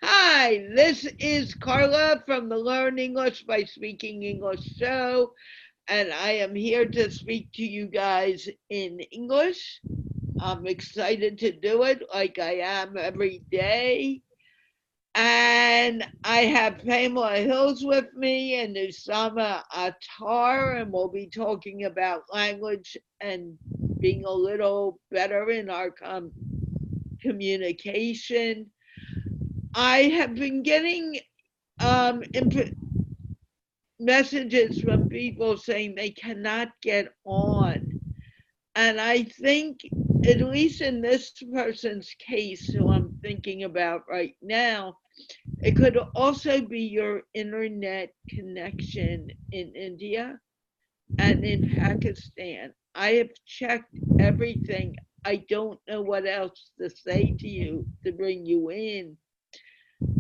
Hi, this is Carla from the Learn English by Speaking English show, and I am here to speak to you guys in English. I'm excited to do it like I am every day. And I have Pamela Hills with me and Ousamma Attar, and we'll be talking about language and being a little better in our communication. I have been getting messages from people saying they cannot get on. And I think, at least in this person's case, who I'm thinking about right now, it could also be your internet connection in India and in Pakistan. I have checked everything. I don't know what else to say to you to bring you in.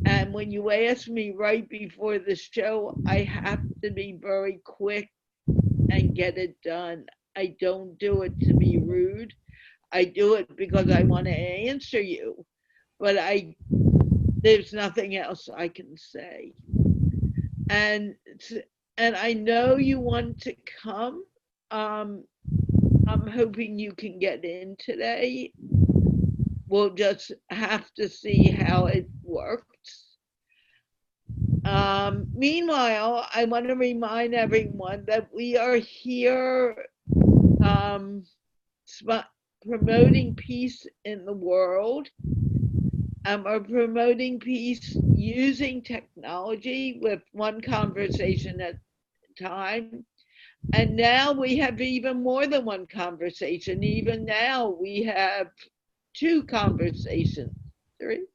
And when you ask me right before the show, I have to be very quick and get it done. I don't do it to be rude. I do it because I want to answer you. But there's nothing else I can say. And and I know you want to come. Um, I'm hoping you can get in today. We'll just have to see how it works. Meanwhile, I want to remind everyone that we are here um, promoting peace in the world. We're promoting peace using technology with one conversation at a time. And now we have even more than one conversation. Even now we have two conversations. Three?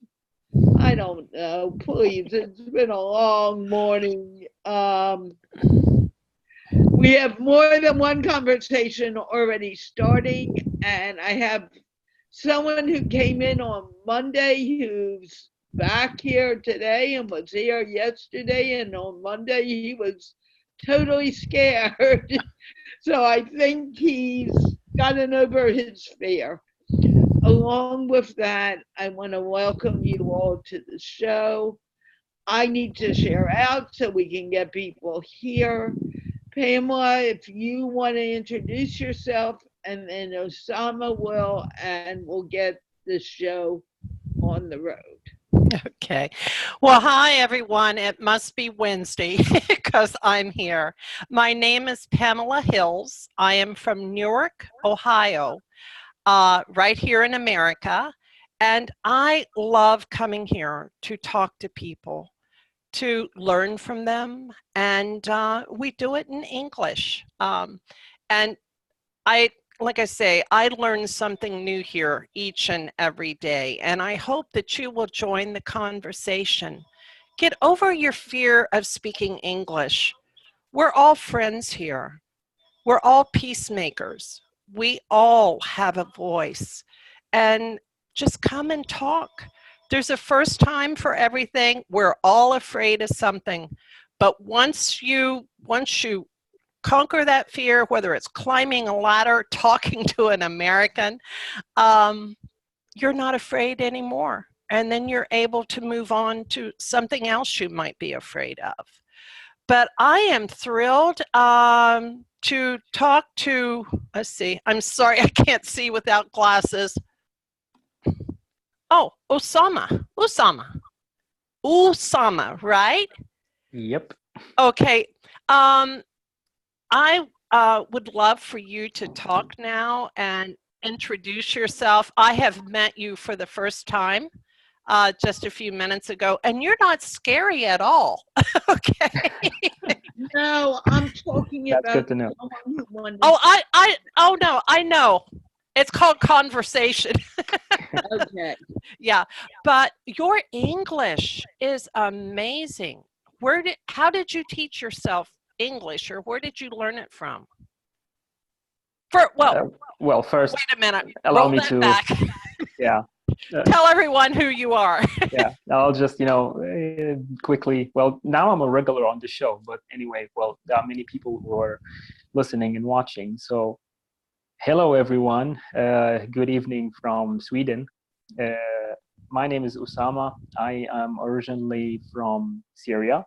I don't know. Please, it's been a long morning. We have more than one conversation already starting, and I have someone who came in on Monday who's back here today and was here yesterday, and on Monday he was totally scared. So I think he's gotten over his fear. Along with that, I want to welcome you all to the show. I need to share out so we can get people here. Pamela, if you want to introduce yourself, and then Ousamma will, and we'll get the show on the road. Okay. Well, hi, everyone. It must be Wednesday because I'm here. My name is Pamela Hills. I am from Newark, Ohio, right here in America. And I love coming here to talk to people, to learn from them. And we do it in English. And like I say, I learn something new here each and every day, and I hope that you will join the conversation. Get over your fear of speaking English. We're all friends here. We're all peacemakers. We all have a voice, and just come and talk. There's a first time for everything. We're all afraid of something, but once you conquer that fear, whether it's climbing a ladder, talking to an American, you're not afraid anymore. And then you're able to move on to something else you might be afraid of. But I am thrilled to talk to, let's see, I'm sorry, I can't see without glasses. Oh, Ousamma, right? Yep. Okay. I would love for you to talk now and introduce yourself. I have met you for the first time just a few minutes ago, and you're not scary at all. Okay. No, I'm talking That's good about to know. someone who wanted. Oh no, I know. It's called conversation. Okay. Yeah, but your English is amazing. How did you teach yourself English, or where did you learn it from? Well, first, wait a minute. allow Roll me that to, back. yeah. Tell everyone who you are. Yeah, I'll just, quickly, well, now I'm a regular on the show, but anyway, well, there are many people who are listening and watching. So, hello, everyone. Good evening from Sweden. my name is Ousamma. I am originally from Syria,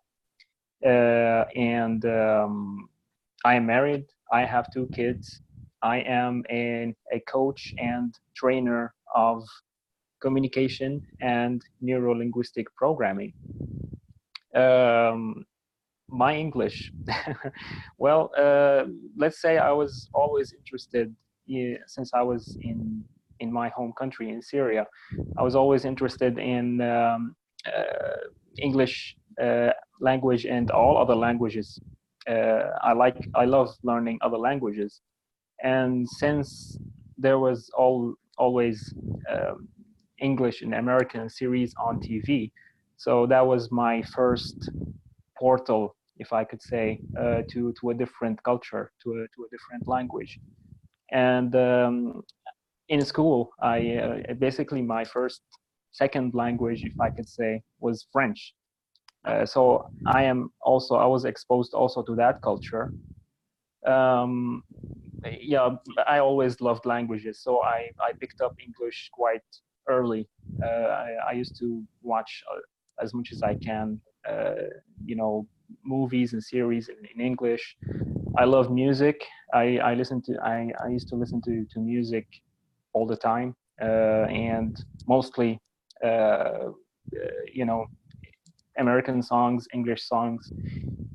and I am married. I have 2 kids. I am a coach and trainer of communication and neuro-linguistic programming. Um, my English, well, let's say I was always interested, since I was in my home country in Syria. I was always interested in English language and all other languages. I love learning other languages, and since there was always um, English and American series on TV, so that was my first portal, if I could say, to a different culture, to a different language. And in school, I basically my second language, if I could say, was French. So I was exposed also to that culture. Um, yeah, I always loved languages, so I picked up English quite early. I used to watch as much as I can, you know, movies and series in English. I love music. I used to listen to music all the time, and mostly, you know, American songs, English songs,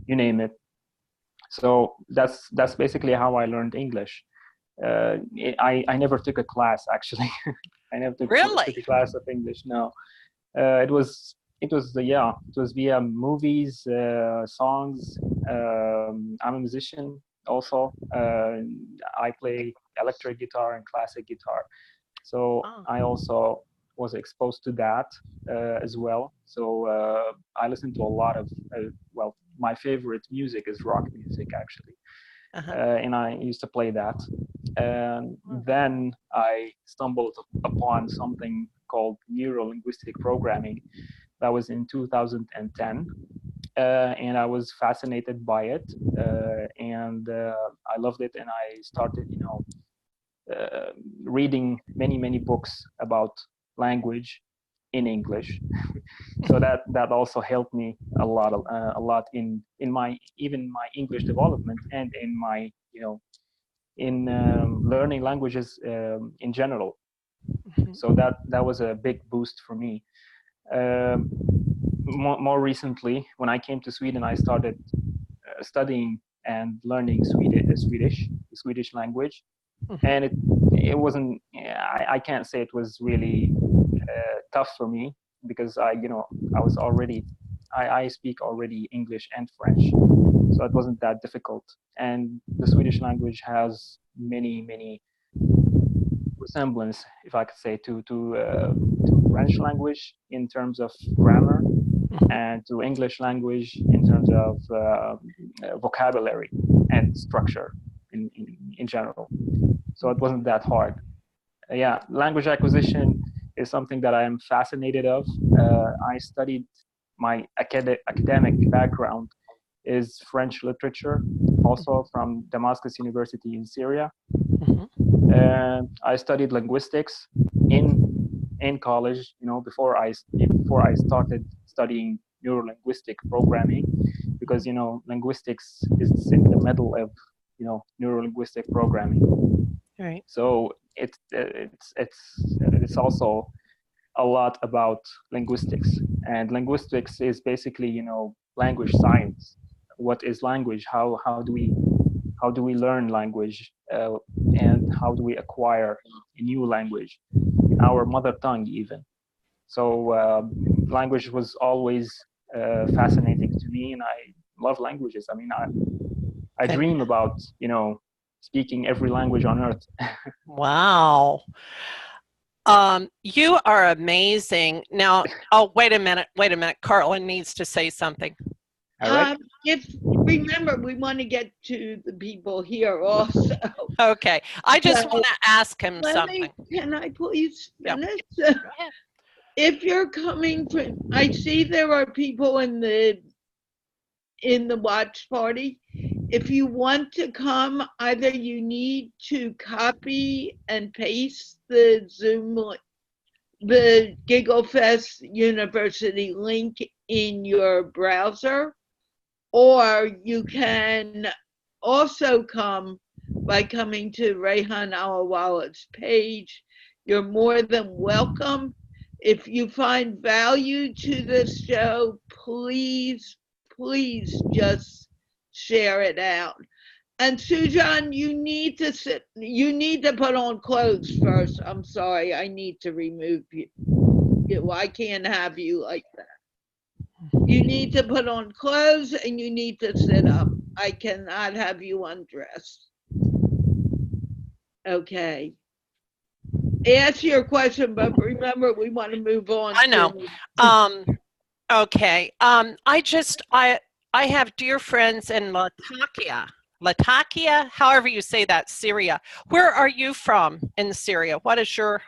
you name it. So that's basically how I learned English. I never took a class actually. I never took Really? a class of English. No, it was via movies, songs. I'm a musician also. I play electric guitar and classic guitar, so Oh, I also was exposed to that as well. So I listen to a lot of well, my favorite music is rock music actually, uh-huh. and I used to play that. And then I stumbled upon something called neuro linguistic programming. That was in 2010, and I was fascinated by it, and I loved it. And I started, reading many books about language in English. So that also helped me a lot in my even my English development and in my in learning languages in general. Mhm. So that was a big boost for me. Um, more recently, when I came to Sweden, I started studying and learning the Swedish language, Mhm. and it wasn't. I can't say it was really tough for me because I was already I speak already English and French, so it wasn't that difficult. And the Swedish language has many resemblance, if I could say, to French language in terms of grammar, Mhm. and to English language in terms of vocabulary and structure in general. So it wasn't that hard. Yeah, language acquisition is something that I am fascinated of. I studied my academic background is French literature, also from Damascus University in Syria. Mhm. And I studied linguistics in in college. Before I started studying neurolinguistic programming, because linguistics is in the middle of neurolinguistic programming. Right. So it's also a lot about linguistics, and linguistics is basically language science. What is language? How do we learn language, and how do we acquire a new language in our mother tongue even? So language was always fascinating to me, and I love languages. I mean, I Okay. dream about speaking every language on earth. Wow. You are amazing. Now, oh, wait a minute. Wait a minute. Carla needs to say something. All right. If remember, we want to get to the people here also. Okay. I just So want to ask him let something. me, can I please Yeah. finish? Go ahead. If you're coming from, I see there are people in the watch party. If you want to come, either you need to copy and paste the Zoom the GiggleFest University link in your browser, or you can also come by coming to Rayhan Alawala's page. You're more than welcome. If you find value to this show, please, please just share it out. And Sujan, you need to you need to put on clothes first. I'm sorry, I need to remove you. I can't have you like that. You need to put on clothes and you need to sit up. I cannot have you undressed. Okay. Ask your question, but remember, we want to move on. I know. Okay. I have dear friends in Latakia, however you say that, Syria. Where are you from in Syria? What is your?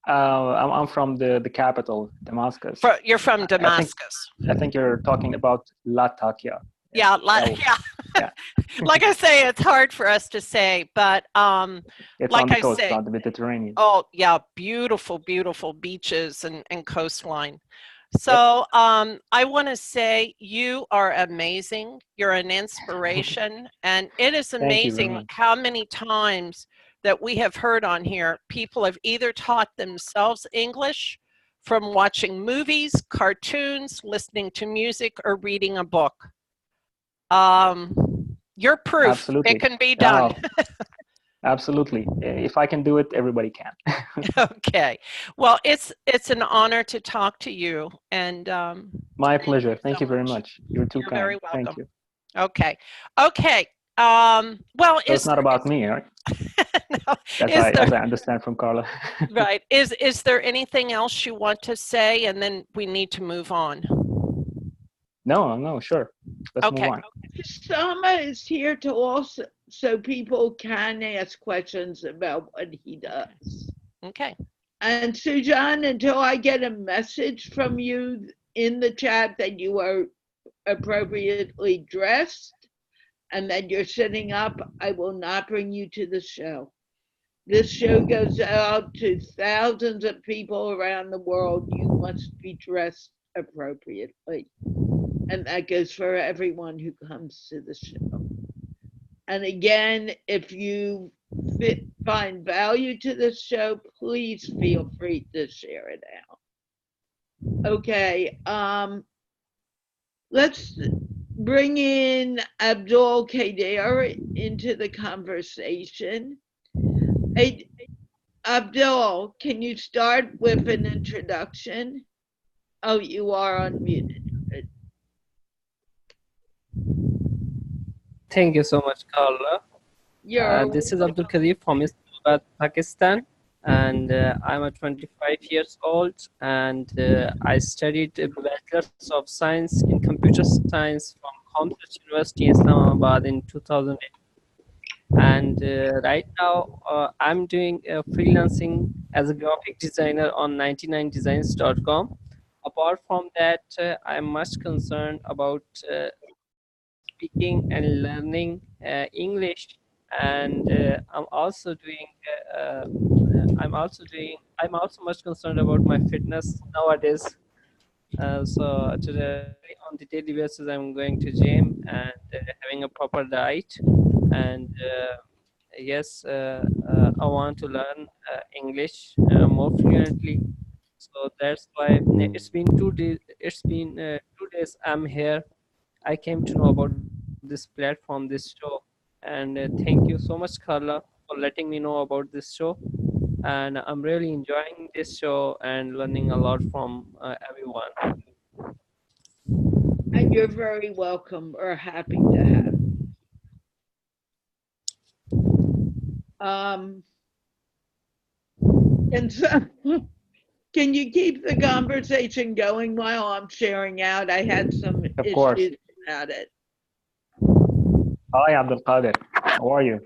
I'm from the capital, Damascus. You're from Damascus. I think you're talking about Latakia. Yeah, yeah. Like I say, it's hard for us to say, but it's like on the coast, on the Mediterranean. Oh yeah, beautiful, beautiful beaches and coastline. So I want to say you are amazing. You're an inspiration, and it is amazing how many times that we have heard on here people have either taught themselves English from watching movies, cartoons, listening to music, or reading a book. You're proof. Absolutely. It can be done. Absolutely. If I can do it, everybody can. Okay. Well, it's an honor to talk to you. And my pleasure. Thank you very much. You're too kind. Very welcome. Thank you. Okay. Okay. Well, so it's not about me, right? No. As I understand from Carla. Right. Is there anything else you want to say, and then we need to move on? No, sure. Let's move on. Ousamma is here to also, so people can ask questions about what he does. Okay. And Sujan, until I get a message from you in the chat that you are appropriately dressed and that you're sitting up, I will not bring you to the show. This show goes out to thousands of people around the world. You must be dressed appropriately. And that goes for everyone who comes to the show. And again, if you find value to this show, please feel free to share it out. Okay, let's bring in Abdul Qader into the conversation. Hey, Abdul, can you start with an introduction? Oh, you are unmuted. Thank you so much, Carla. This is Abdul Qader from Islamabad, Pakistan, and I'm 25 years old, and I studied a Bachelor's of Science in Computer Science from Comsat University in Islamabad in 2008. And right now, I'm doing freelancing as a graphic designer on 99designs.com. Apart from that, I'm much concerned about speaking and learning English, and I'm also much concerned about my fitness nowadays. So today, on the daily basis, I'm going to gym and having a proper diet. And yes, I want to learn English more fluently. So that's why it's been 2 days. It's been 2 days I'm here. I came to know about this platform, this show, and thank you so much, Carla, for letting me know about this show. And I'm really enjoying this show and learning a lot from everyone. And you're very welcome or happy to have you. And so, can you keep the conversation going while I'm sharing out? I had some issues about it. Hi, Abdul Qader. How are you?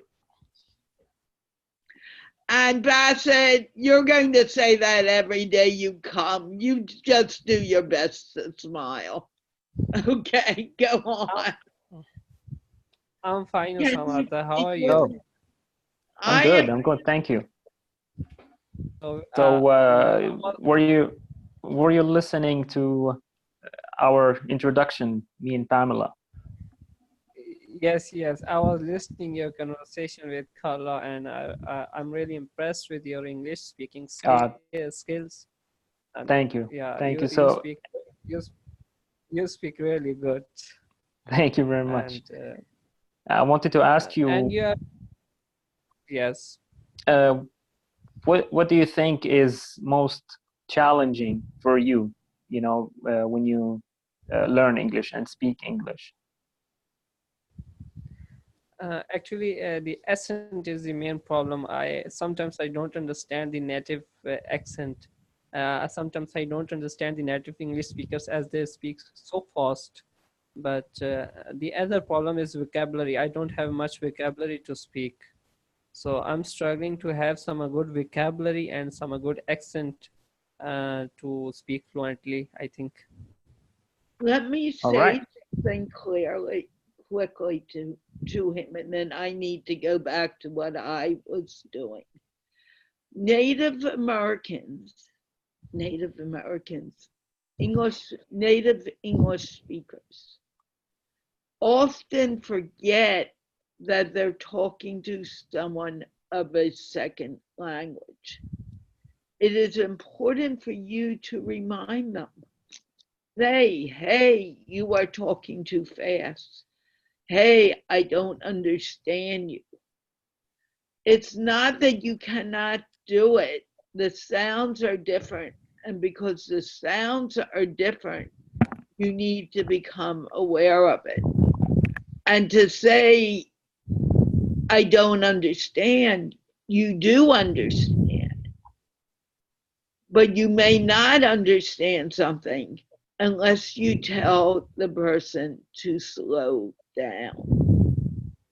And Basit, you're going to say that every day you come. You just do your best to smile. Okay, go on. I'm fine, Ousamma. How are you? I'm good. Thank you. So Well, were you listening to our introduction, me and Pamela? yes, yes. I was listening your conversation with Carla, and I'm really impressed with your English speaking Uh, skills. And Thank you, yeah, thank you. you So speak you s- you speak really good, thank you very much. and I wanted to ask and you, you have yes. uh, what do you think is most challenging for you? You know, when you learn English and speak English. Actually, the accent is the main problem. I don't understand the native accent. Sometimes I don't understand the native English speakers as they speak so fast. But the other problem is vocabulary. I don't have much vocabulary to speak, so I'm struggling to have some good vocabulary and some good accent to speak fluently, I think. Let me All right. say something clearly, quickly to him, and then I need to go back to what I was doing. Native Americans, Native Americans, native English speakers often forget that they're talking to someone of a second language. It is important for you to remind them, hey, you are talking too fast. Hey, I don't understand you. It's not that you cannot do it. The sounds are different. And because the sounds are different, you need to become aware of it. And to say, I don't understand, you do understand, but you may not understand something unless you tell the person to slow down.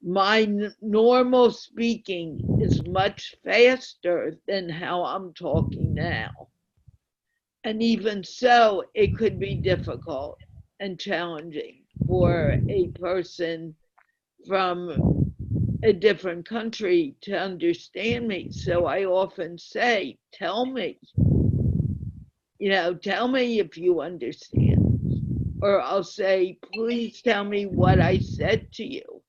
My normal speaking is much faster than how I'm talking now. And even so, it could be difficult and challenging for a person from a different country to understand me. So I often say, tell me, tell me if you understand. Or I'll say, please tell me what I said to you.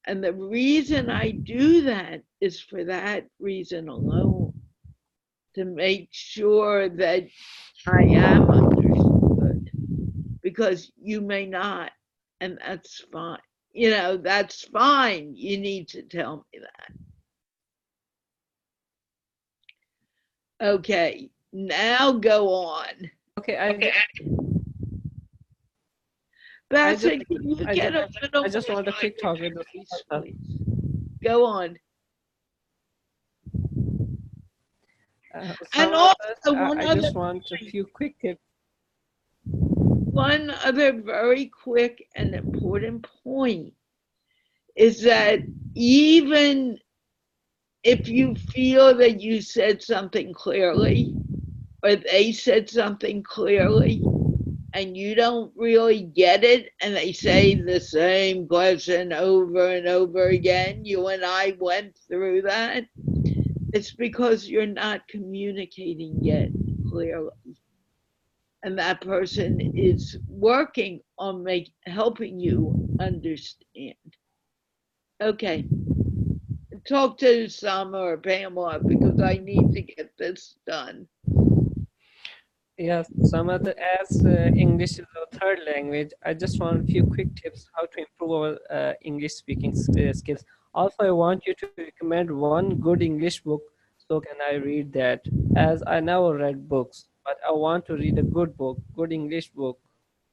And the reason I do that is for that reason alone, to make sure that I am understood, because you may not, and that's fine. That's fine. You need to tell me that. Okay, now go on. Okay, I just Bassett, can you I just get a little I just more want a quick talk with the voice, Attar. please? Go on. And Some of also, us, one I other just want a few quick tips. one other very quick and important point is that even if you feel that you said something clearly or they said something clearly and you don't really get it and they say the same question over and over again, you and I went through that, it's because you're not communicating yet clearly. And that person is working on helping you understand. Okay, talk to Ousamma or Pamela because I need to get this done. Yes, some other as English is our third language. I just want a few quick tips how to improve our English speaking skills. Also, I want you to recommend one good English book so can I read that, as I never read books, but I want to read a good book, good English book.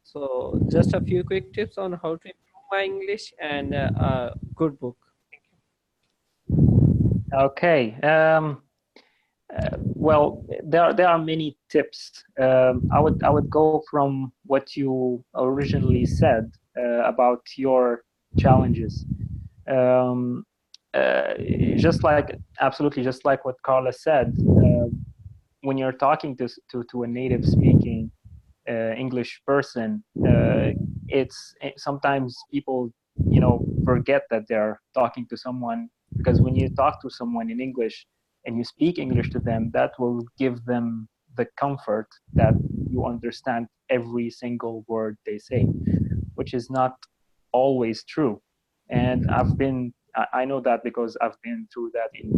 So, just a few quick tips on how to improve my English and a good book. Okay. Well, there are many tips. I would go from what you originally said about your challenges. Um, uh, just like absolutely, just like what Carla said. When you're talking to a native speaking English person, sometimes people forget that they're talking to someone, because when you talk to someone in English, and you speak English to them, that will give them the comfort that you understand every single word they say, which is not always true. And I know that because I've been through that in,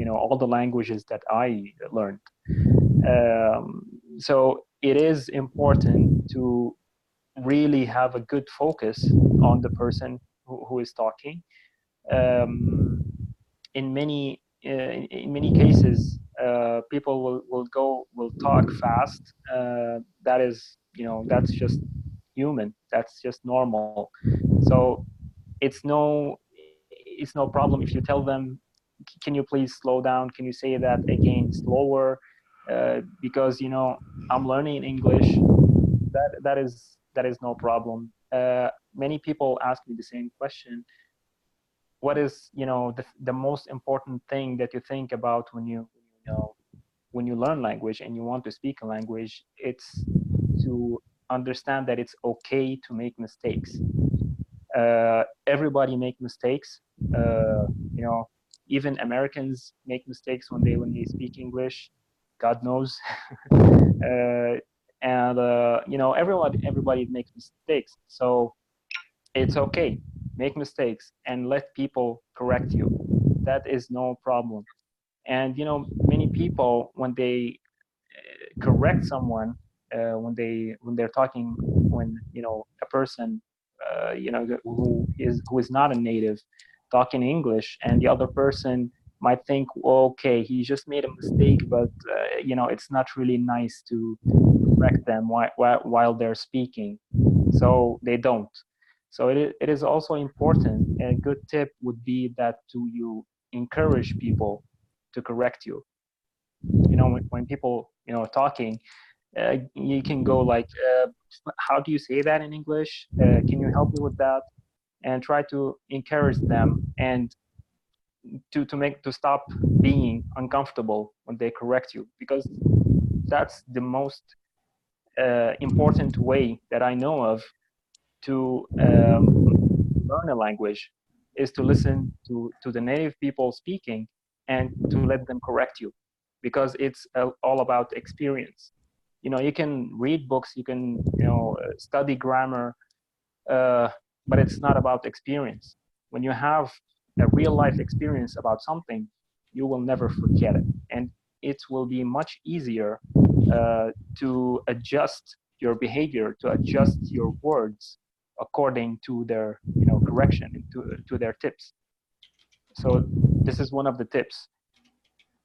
all the languages that I learned. So it is important to really have a good focus on the person who is talking. Um, in many cases, people will talk fast. That is, that's just human. That's just normal. So it's no problem if you tell them, can you please slow down? Can you say that again slower? Because I'm learning English. That is no problem. Many people ask me the same question. What is the most important thing that you think about when you learn language and you want to speak a language? It's to understand that it's okay to make mistakes. Everybody make mistakes. You know, even Americans make mistakes when they speak English. God knows. And everybody makes mistakes. So it's okay. Make mistakes and let people correct you. That is no problem. And many people, when they correct someone, when they're talking, when a person who is not a native talking English, and the other person might think, well, okay, he just made a mistake, but it's not really nice to correct them while they're speaking, so they don't. So it is also important. A good tip would be that you encourage people to correct you. When people talking, you can go like, how do you say that in English? Can you help me with that? And try to encourage them, and to stop being uncomfortable when they correct you, because that's the most important way that I know of to learn a language, is to listen to the native people speaking and to let them correct you, because it's all about experience. You can read books, you can study grammar, but it's not about experience. When you have a real life experience about something, you will never forget it, and it will be much easier to adjust your behavior, to adjust your words according to their correction, to their tips. So this is one of the tips.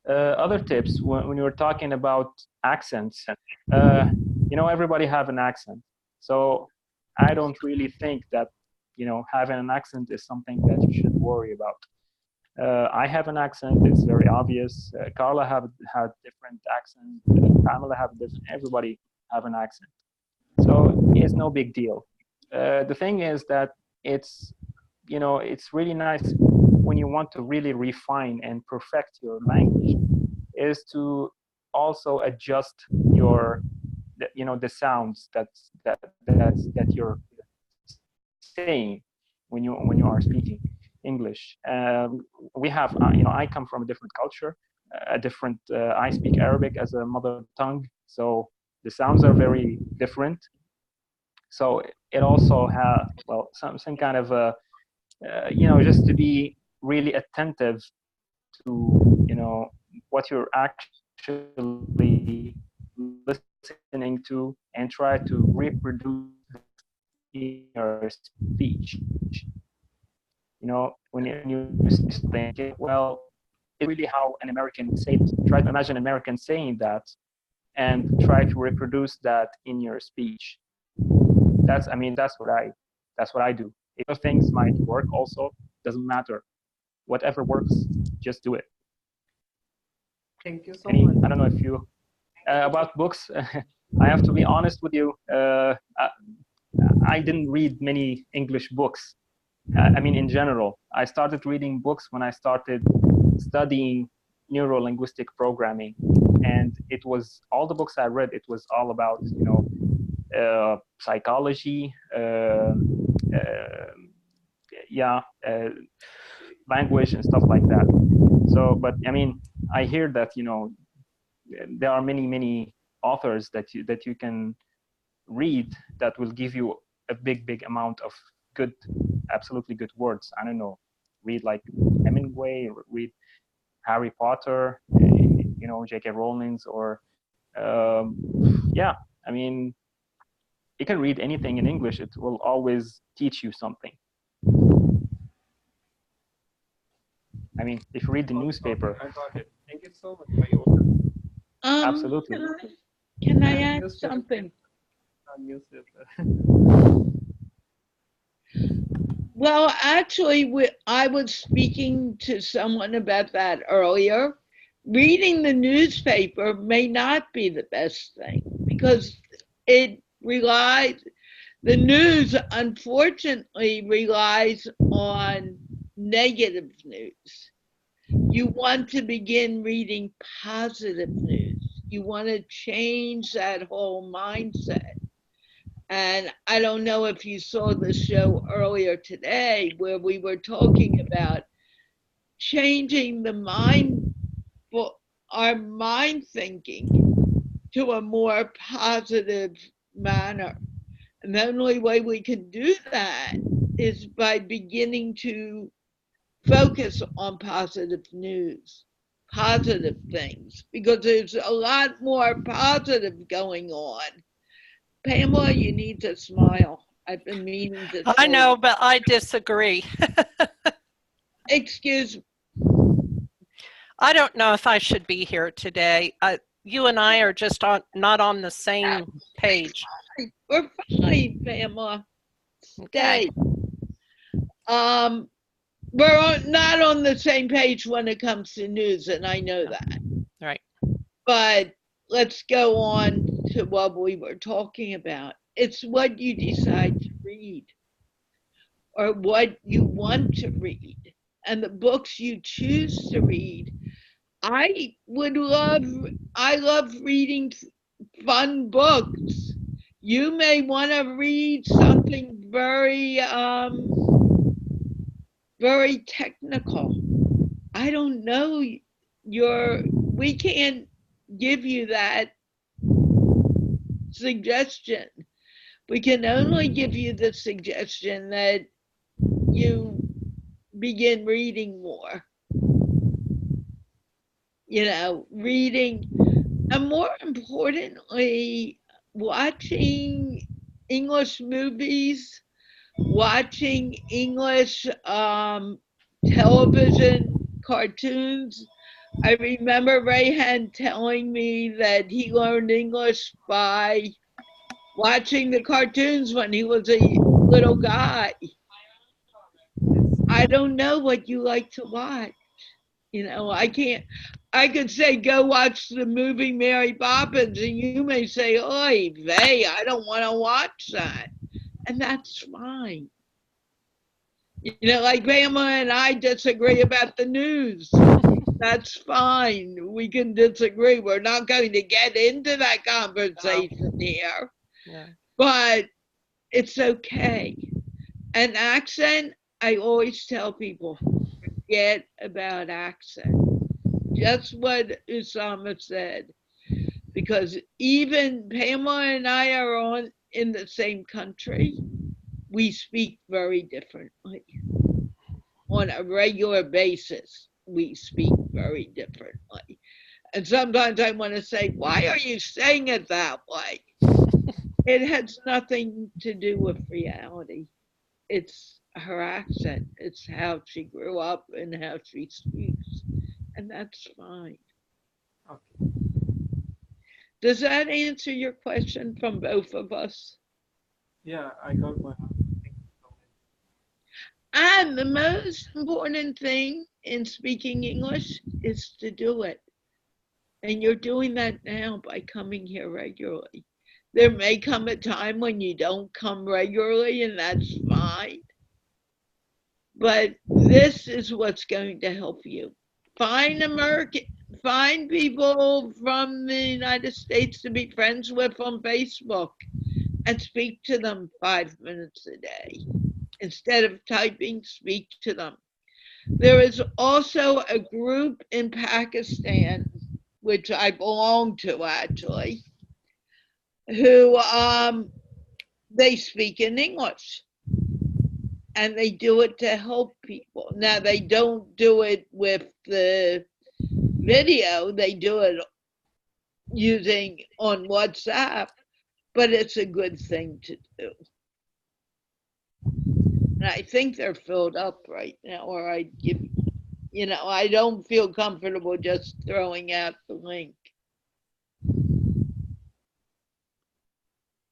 Other tips, when you're talking about accents, everybody have an accent. So I don't really think that having an accent is something that you should worry about. I have an accent; it's very obvious. Carla had different accents. Pamela have different. Everybody have an accent, so it's no big deal. The thing is that it's really nice when you want to really refine and perfect your language, is to also adjust the sounds that you're saying when you are speaking English. We have, I come from a different culture, I speak Arabic as a mother tongue, so the sounds are very different. So it also has, well, some kind of just to be really attentive to what you're actually listening to, and try to reproduce in your speech. When you say something, well, it's really how an American would say it. Try to imagine an American saying that, and try to reproduce that in your speech. That's what I do. If other things might work also, doesn't matter. Whatever works, just do it. Thank you so much. I don't know if you about books. I have to be honest with you. I didn't read many English books. In general, I started reading books when I started studying neuro-linguistic programming, and it was all the books I read. It was all about psychology, language and stuff like that. So, but I hear that, you know, there are many authors that you can read that will give you a big amount of good, absolutely good words. I don't know, read like Hemingway, read Harry Potter, you know, J.K. Rowling's, or yeah, I mean, you can read anything in English. It will always teach you something. I mean, if you read the newspaper, I got it. Thank you so much for your absolutely. Can I add something? newspaper. Well, actually, I was speaking to someone about that earlier. Reading the newspaper may not be the best thing because it relies, the news unfortunately relies on negative news. You want to begin reading positive news. You want to change that whole mindset. And I don't know if you saw the show earlier today where we were talking about changing the mind, our mind thinking to a more positive manner. And the only way we can do that is by beginning to focus on positive news, positive things, because there's a lot more positive going on. Pamela, you need to smile. I've been meaning to I say. know, but I disagree. Excuse me. I don't know if I should be here today. You and I are just not on the same page. We're fine, Pamela. Okay. Stay. We're not on the same page when it comes to news, and I know that. Right. But let's go on to what we were talking about. It's what you decide to read or what you want to read and the books you choose to read. I love reading fun books. You may want to read something very technical. I don't know, we can't give you that suggestion. We can only give you the suggestion that you begin reading more. You know, reading, and more importantly, watching English movies, watching English television cartoons. I remember Rayhan telling me that he learned English by watching the cartoons when he was a little guy. I don't know what you like to watch. You know, I could say go watch the movie Mary Poppins, and you may say, oy vey, I don't want to watch that. And that's fine. You know, like Pamela and I disagree about the news. That's fine. We can disagree. We're not going to get into that conversation here. Yeah. But it's okay. An accent, I always tell people, forget about accent. Just what Ousamma said. Because even Pamela and I are in the same country, we speak very differently. On a regular basis, we speak very differently. And sometimes I want to say, why are you saying it that way? It has nothing to do with reality. It's her accent. It's how she grew up and how she speaks. And that's fine. Okay. Does that answer your question from both of us? Yeah, I got my answer. Thank you so much. And the most important thing in speaking English is to do it. And you're doing that now by coming here regularly. There may come a time when you don't come regularly, and that's fine. But this is what's going to help you. Find people from the United States to be friends with on Facebook and speak to them 5 minutes a day. Instead of typing, speak to them. There is also a group in Pakistan, which I belong to actually, who they speak in English and they do it to help people. Now they don't do it with the video, they do it using on WhatsApp, but it's a good thing to do. And I think they're filled up right now, or I'd give, you know, I don't feel comfortable just throwing out the link.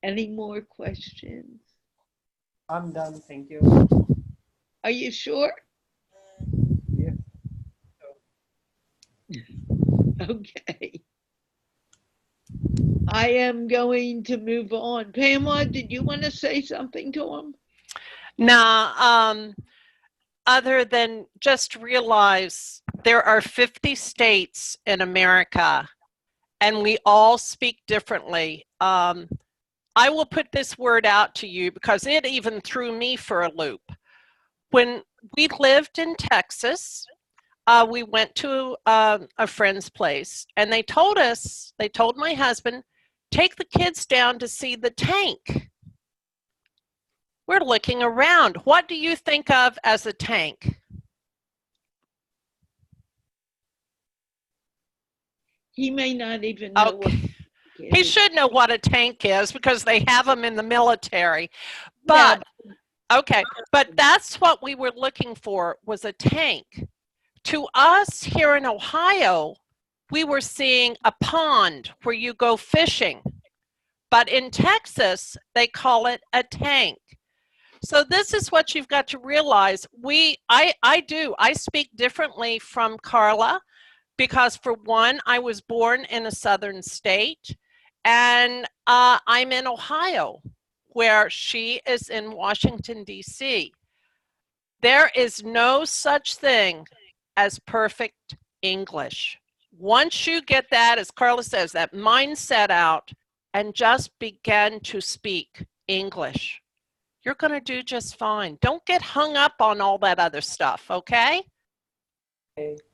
Any more questions? I'm done. Thank you. Are you sure? Yeah. Okay. I am going to move on. Pamela, did you want to say something to him? Now, other than just realize there are 50 states in America and we all speak differently. I will put this word out to you because it even threw me for a loop. When we lived in Texas, we went to a friend's place and they told my husband, take the kids down to see the tank. We're looking around. What do you think of as a tank? He may not even know what he should know what a tank is because they have them in the military. But okay, but that's what we were looking for, was a tank. To us here in Ohio, we were seeing a pond where you go fishing. But in Texas, they call it a tank. So this is what you've got to realize. I speak differently from Carla because, for one, I was born in a southern state and I'm in Ohio, where she is in Washington, D.C. There is no such thing as perfect English. Once you get that, as Carla says, that mindset out and just begin to speak English, you're going to do just fine. Don't get hung up on all that other stuff, okay?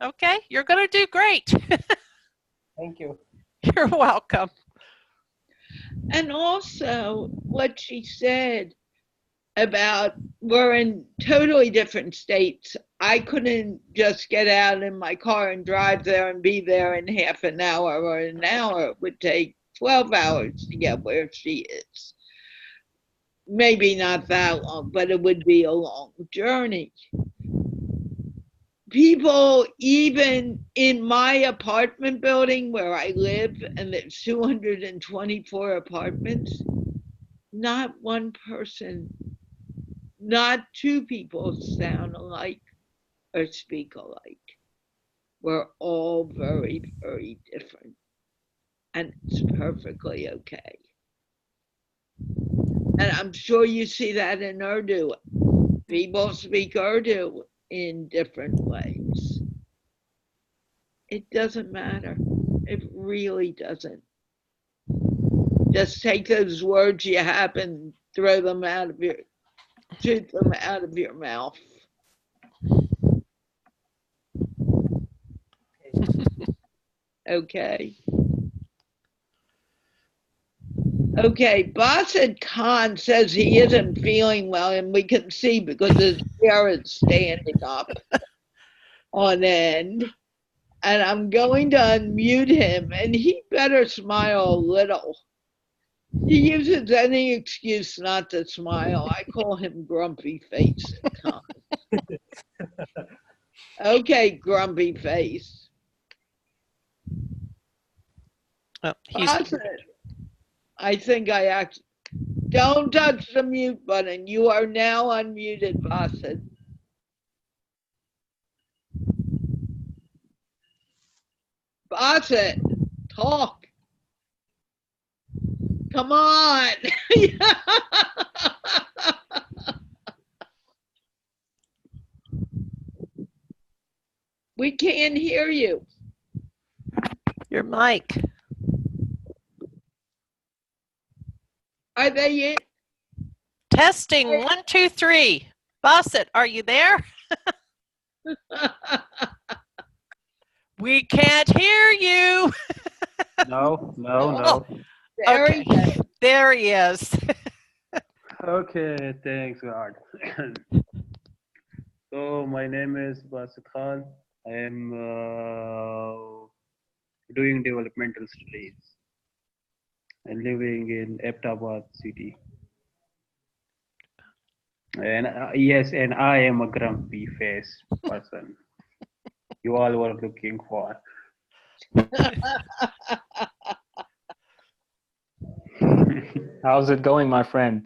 Okay, you're going to do great. Thank you. You're welcome. And also what she said about we're in totally different states. I couldn't just get out in my car and drive there and be there in half an hour or an hour. It would take 12 hours to get where she is. Maybe not that long, but it would be a long journey. People, even in my apartment building where I live, and there's 224 apartments, not one person, not two people sound alike or speak alike. We're all very, very different. And it's perfectly okay. And I'm sure you see that in Urdu. People speak Urdu in different ways. It doesn't matter. It really doesn't. Just take those words you have and throw them out of your, shoot them out of your mouth. Okay. Okay, Basit Kahn says he isn't feeling well, and we can see because his hair is standing up on end. And I'm going to unmute him, and he better smile a little. He uses any excuse not to smile. I call him Grumpy Face at times. Okay, Grumpy Face. Oh, Basit, I think I actually, don't touch the mute button. You are now unmuted, Basit. Basit, talk. Come on. We can't hear you. your mic. Are they in? Testing, 1, 2, 3. Basit, are you there? We can't hear you. No, no, Oh, no. There okay. he goes. There he is. Okay, thanks God. So my name is Basit Kahn. I am doing developmental studies and living in Ahmedabad city. And yes, and I am a grumpy faced person you all were looking for. How's it going, my friend?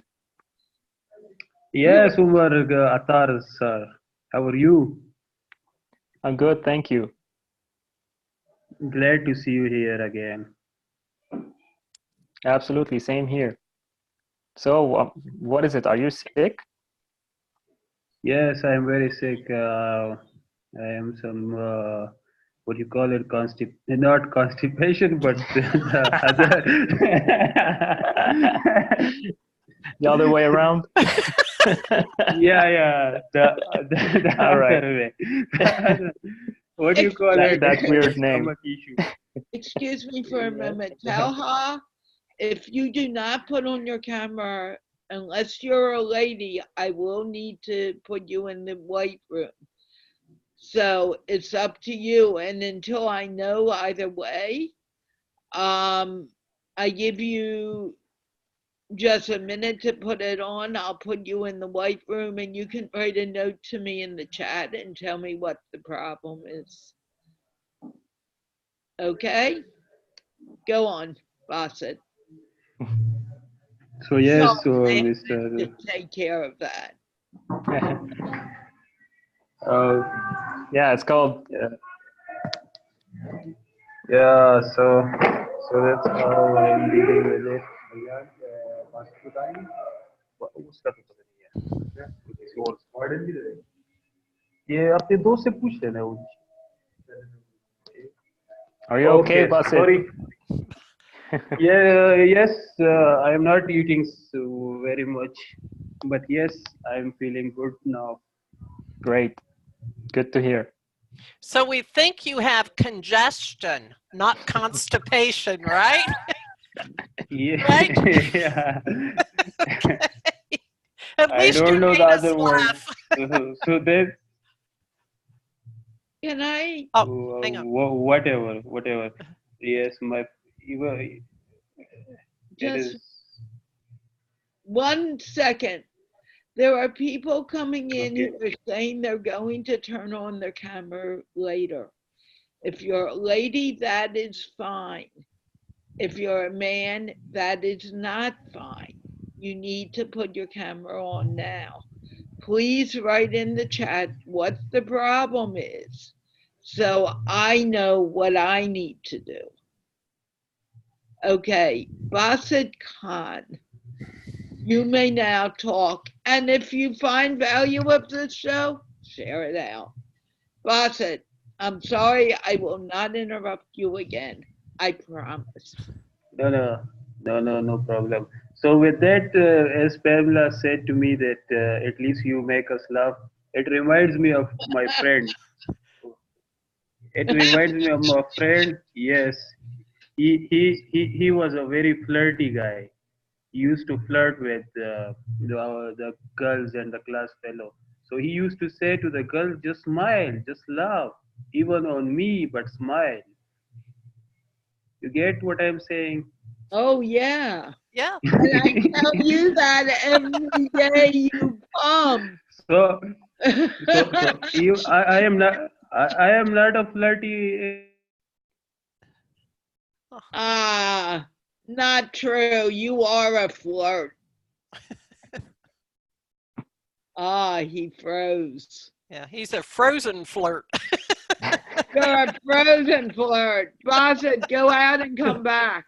Yes, Umar Attar, sir. How are you? I'm good, thank you. Glad to see you here again. Absolutely, same here. So, what is it? Are you sick? Yes, I am very sick. I am some what you call it, not constipation, but the other. The other way around? Yeah, the All right. other way. What do you call it? That weird name. Stomach issue. Excuse me for a moment. Talhar, if you do not put on your camera, unless you're a lady, I will need to put you in the white room. So it's up to you. And until I know either way, I give you just a minute to put it on. I'll put you in the white room and you can write a note to me in the chat and tell me what the problem is. Okay? Go on, Basit. So yes, so Sorry, Mr. to take care of that. Uh, Yeah, it's called. yeah, so that's how I'm dealing with it. यार, बात बताएंगे? उसका तो पता नहीं है। किसी और मॉडर्न भी दे देंगे। ये अपने दोस्त से पूछ लेना वो। Are you okay, Basit? Sorry. Yeah, yes, I am not eating so very much, but yes, I am feeling good now. Great. Good to hear. So we think you have congestion, not constipation, right? Yeah. Right? Yeah. At I least you don't know made the us other word. laugh. So then, Can I? Oh, hang on. whatever. Yes, my even it Just is 1 second. There are people coming in okay. who are saying they're going to turn on their camera later. If you're a lady, that is fine. If you're a man, that is not fine. You need to put your camera on now. Please write in the chat what the problem is so I know what I need to do. Okay, Basit Khan, you may now talk. And if you find value of this show, share it out. Basit, I'm sorry, I will not interrupt you again. I promise. No problem. So with that, as Pamela said to me that at least you make us laugh, it reminds me of my friend. It reminds me of my friend. Yes, he was a very flirty guy. He used to flirt with the girls and the class fellow. So he used to say to the girls, just smile, just laugh, even on me, but smile. You get what I'm saying? Oh, yeah. Yeah. And I tell you that every day you come. So I am not I am not a flirty. Ah, not true. You are a flirt. Ah, he froze. Yeah, he's a frozen flirt. You're a frozen flirt. Basit, go out and come back.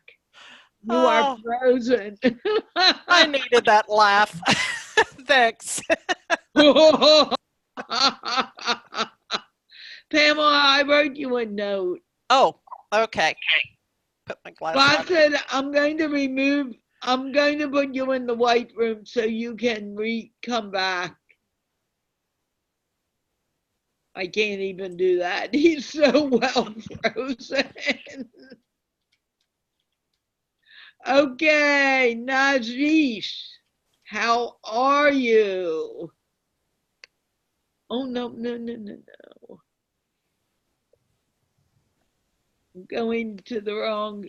You are Oh, frozen. I needed that laugh. Thanks. Pamela, I wrote you a note. Oh, okay. Put my glasses on. Basit, I'm going to put you in the white room so you can come back. I can't even do that. He's so well frozen. Okay, Nazish, how are you? Oh, no, no, no, no, no. I'm going to the wrong.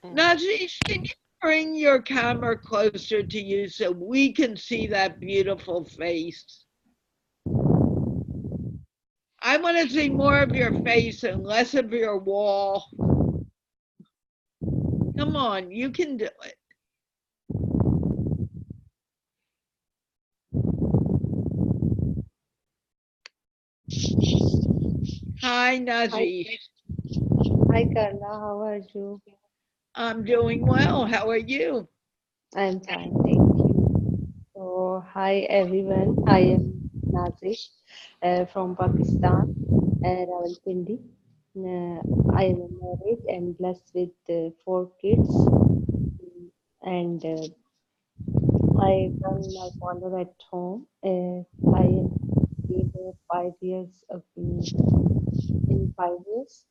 Nazish, can you bring your camera closer to you so we can see that beautiful face? I want to see more of your face and less of your wall. Come on, you can do it. Hi, Nazish. Hi Carla, how are you? I'm doing well. How are you? I'm fine, thank you. So, hi everyone, I am Nazish from Pakistan, Rawalpindi. I am married and blessed with 4 kids, and I run my parlor at home. I am stayed there 5 years in 5 years.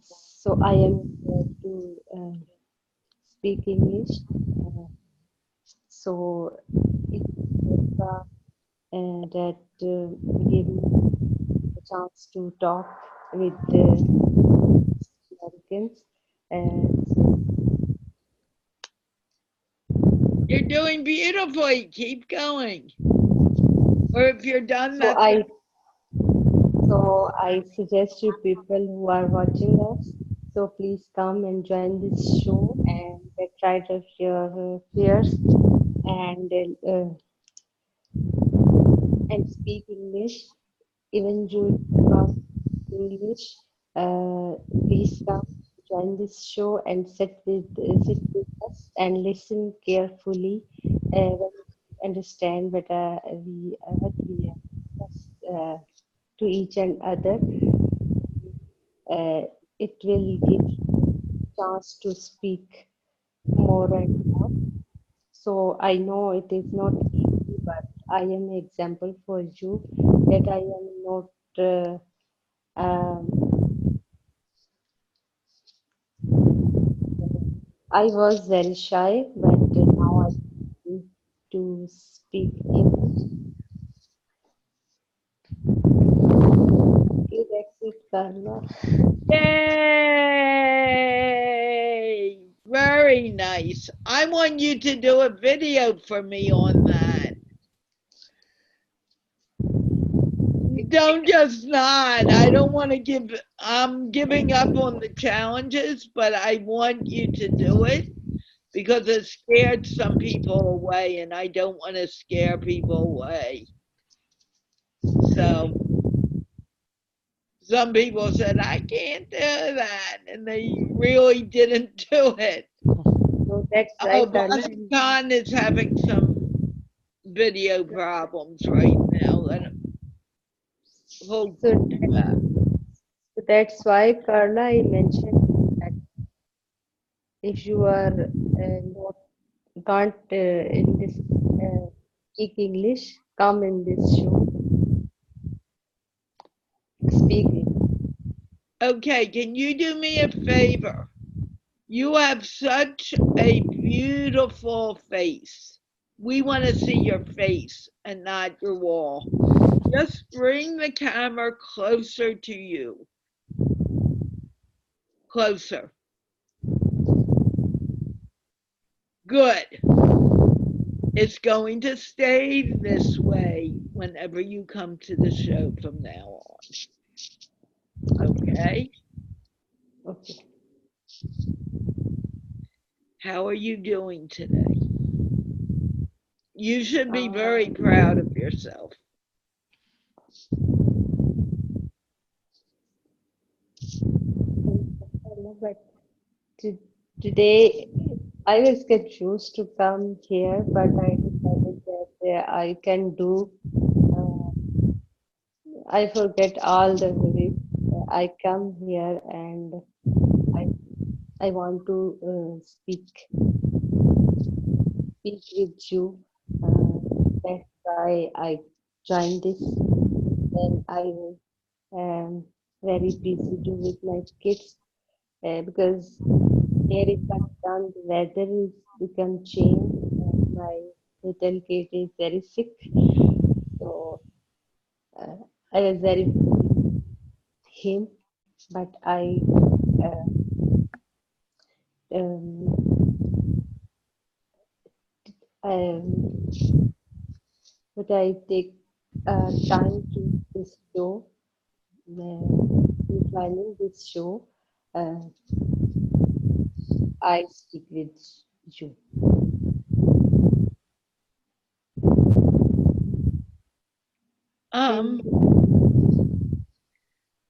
So I am here to speak English. Uh, So it is that gave me a chance to talk with the Americans. So, You're doing beautifully. Keep going. Or if you're done, so that's I so I suggest you people who are watching us. So please come and join this show and get rid of your fears and speak English. Even you don't English, please come join this show and sit with us and listen carefully when we understand what we discuss to each and other. Uh, it will give chance to speak more and more. So I know it is not easy, but I am an example for you that I am not. Um, I was very shy, but now I need to speak English. Okay, that's it, Carla. Yay! Very nice. I want you to do a video for me on that. Don't just nod. I don't want to I'm giving up on the challenges, but I want you to do it because it scared some people away, and I don't want to scare people away. So some people said, I can't do that, and they really didn't do it. So that's Oh, right, Carla. Basit Kahn is having some video problems right now. He'll So come back. that's why, Carla, I mentioned that if you are not can't in this speak English, come in this show, speak English. Okay, can you do me a favor? You have such a beautiful face. We want to see your face and not your wall. Just bring the camera closer to you. Closer. Good. It's going to stay this way whenever you come to the show from now on. Okay? Okay. How are you doing today? You should be Uh, very proud of yourself. but today I was confused to come here, but I decided that I can do. Uh, I forget all the worries. I come here and I I want to speak with you. That's why I joined this. Then um, very busy to with my kids because here in Pakistan the weather is become changed and my little kid is very sick. So uh, I was very busy with him, but uh, um, um, I take time to this show, replying this show. Uh, I speak with you. Um, Thank you.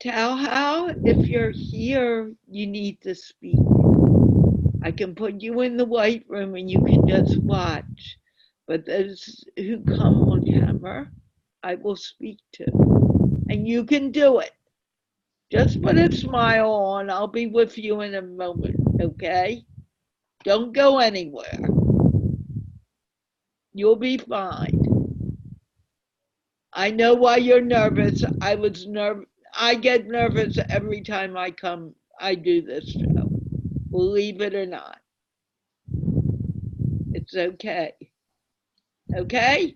Talhar, if you're here, you need to speak. I can put you in the white room and you can just watch. But those who come on camera, I will speak to. And you can do it. Just put a smile on. I'll be with you in a moment, okay? Don't go anywhere. You'll be fine. I know why you're nervous. I get nervous every time I do this show. Believe it or not. It's okay. Okay?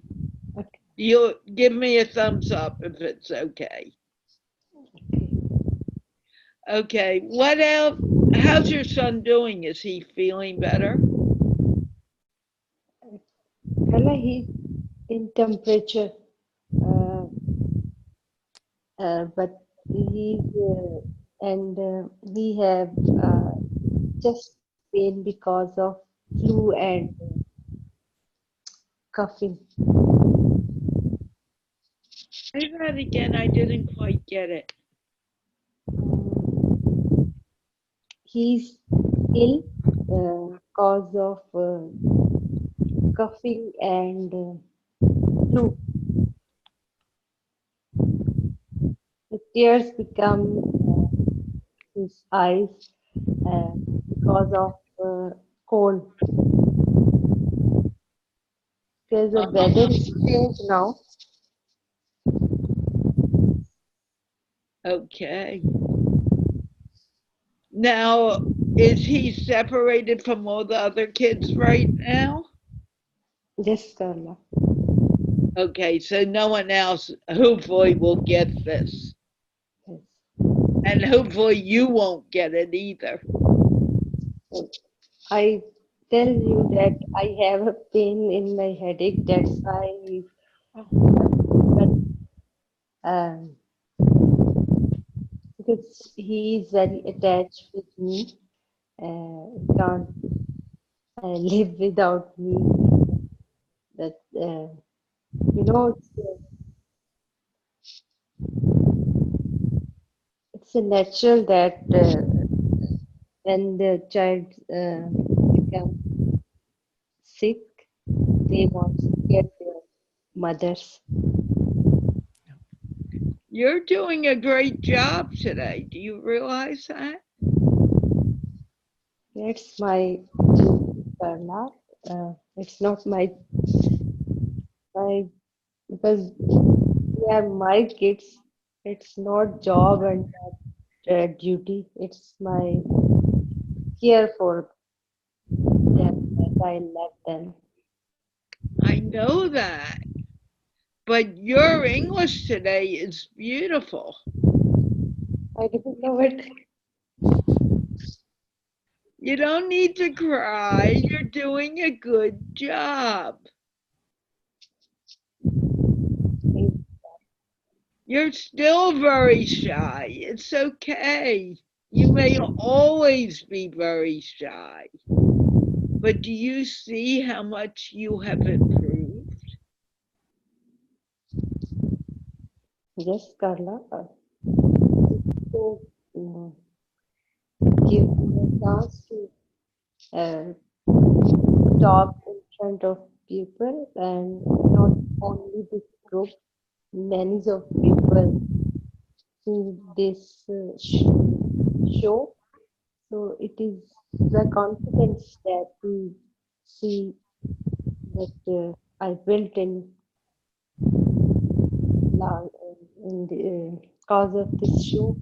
You give me a thumbs up if it's okay. Okay. What else? How's your son doing? Is he feeling better? Carla, he's in temperature, uh, but he's and we have chest pain because of flu and coughing. Say that again. I didn't quite get it. He's ill cause of coughing and flu. The tears become his eyes uh, because of cold. Because the weather Uh-huh. is changed now. Okay. Now, is he separated from all the other kids right now? Yes, Carla. Okay, so no one else hopefully will get this. Yes. And hopefully you won't get it either. So I tell you that I have a pain in my headache. That's why, but um, because he is very attached with me, he can't live without me. That it's a natural that when the child becomes sick, they want to get their mothers. You're doing a great job today. Do you realize that? That's my duty, Carla. It's not my because they are my kids. It's not job and not duty. It's my care for them that I love them. I know that. But your English today is beautiful. I don't know what. You don't need to cry. You're doing a good job. You're still very shy. It's okay. You may always be very shy. But do you see how much you have improved? Yes, Carla. So mm, give me a chance to uh, talk in front of people and not only this group, many of people see this show. So it is the confidence that we see that I built in in the because of this show.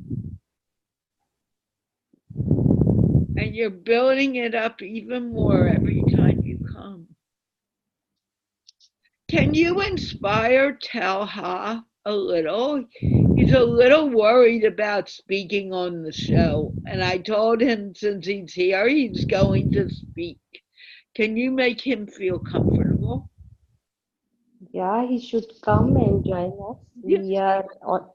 And you're building it up even more every time you come. Can you inspire Talhar a little? He's a little worried about speaking on the show, and I told him since he's here, he's going to speak. Can you make him feel comfortable? Yeah, he should come and join us. Yeah. We are on,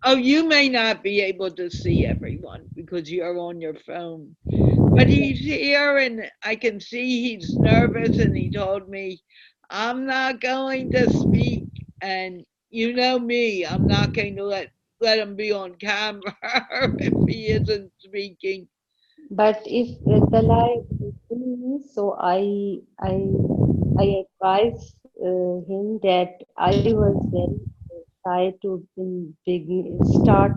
Oh, you may not be able to see everyone because you're on your phone. But he's here and I can see he's nervous and he told me, I'm not going to speak. And you know me, I'm not going to let him be on camera if he isn't speaking. but if Talhar is listening me, so I advise him that I was very shy to start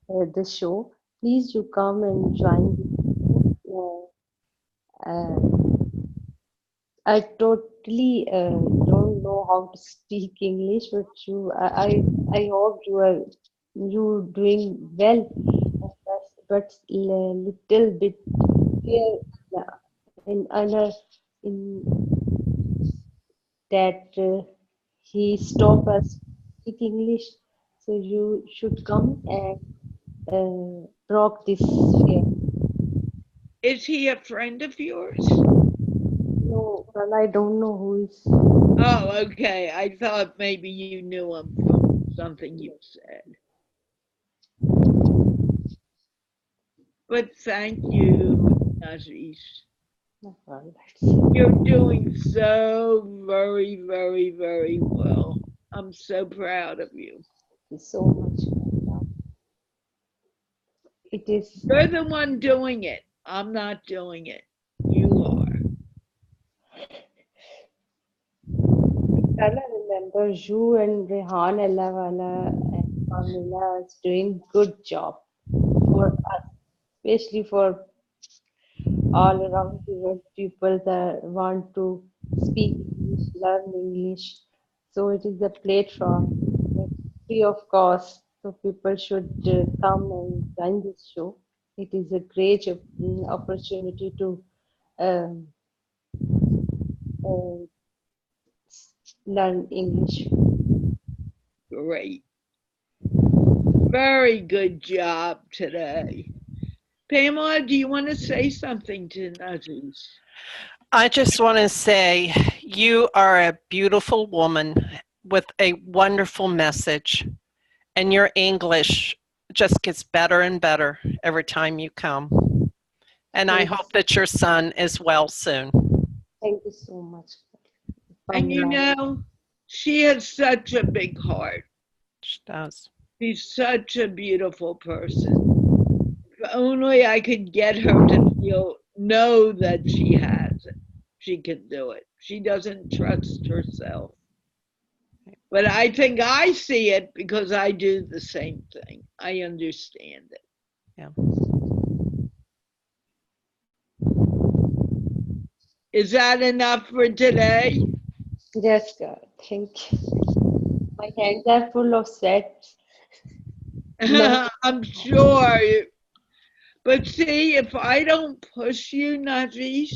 the show. Please you come and join the show. I totally don't know how to speak English, but I hope you doing well, but little bit here in other in that he stop us speak English, so you should come and rock this fear. Is he a friend of yours? No, well, I don't know who is. Oh, okay. I thought maybe you knew him from something you said. But thank you, Nazish. Well, You're doing so very, very, very well. I'm so proud of you. that's so much. It is. You're the one doing it. I'm not doing it. You are. Carla, remember you and Rehan Wala and Pamela is doing good job for us, especially for all around the world people that want to speak English, learn English. So it is a platform that's free of cost. So people should come and join this show. It is a great opportunity to um, uh, learn English. Great. Very good job today. Pamela, do you want to say something to Nazish? I just want to say you are a beautiful woman with a wonderful message, and your English just gets better and better every time you come. And I hope that your son is well soon. Thank you so much. And you know, she has such a big heart. She does. She's such a beautiful person. If only I could get her to know that she has it. She can do it. She doesn't trust herself. But I think I see it because I do the same thing. I understand it. Yeah. Is that enough for today? Yes, God. Thank you. My hands are full of sweat. No. I'm sure. But see, if I don't push you, Nazish,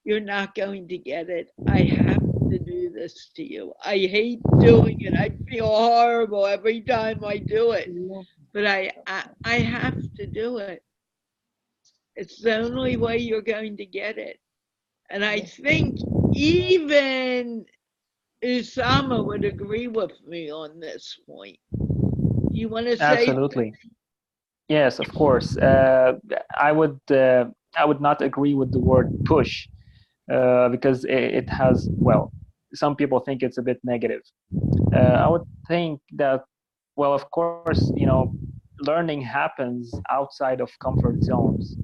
you're not going to get it. I have to do this to you. I hate doing it. I feel horrible every time I do it. But I have to do it. It's the only way you're going to get it. And I think even Ousamma would agree with me on this point. You want to say? Absolutely. Yes, of course. I would not agree with the word push because it has, well, some people think it's a bit negative. I would think that, well, of course, learning happens outside of comfort zones.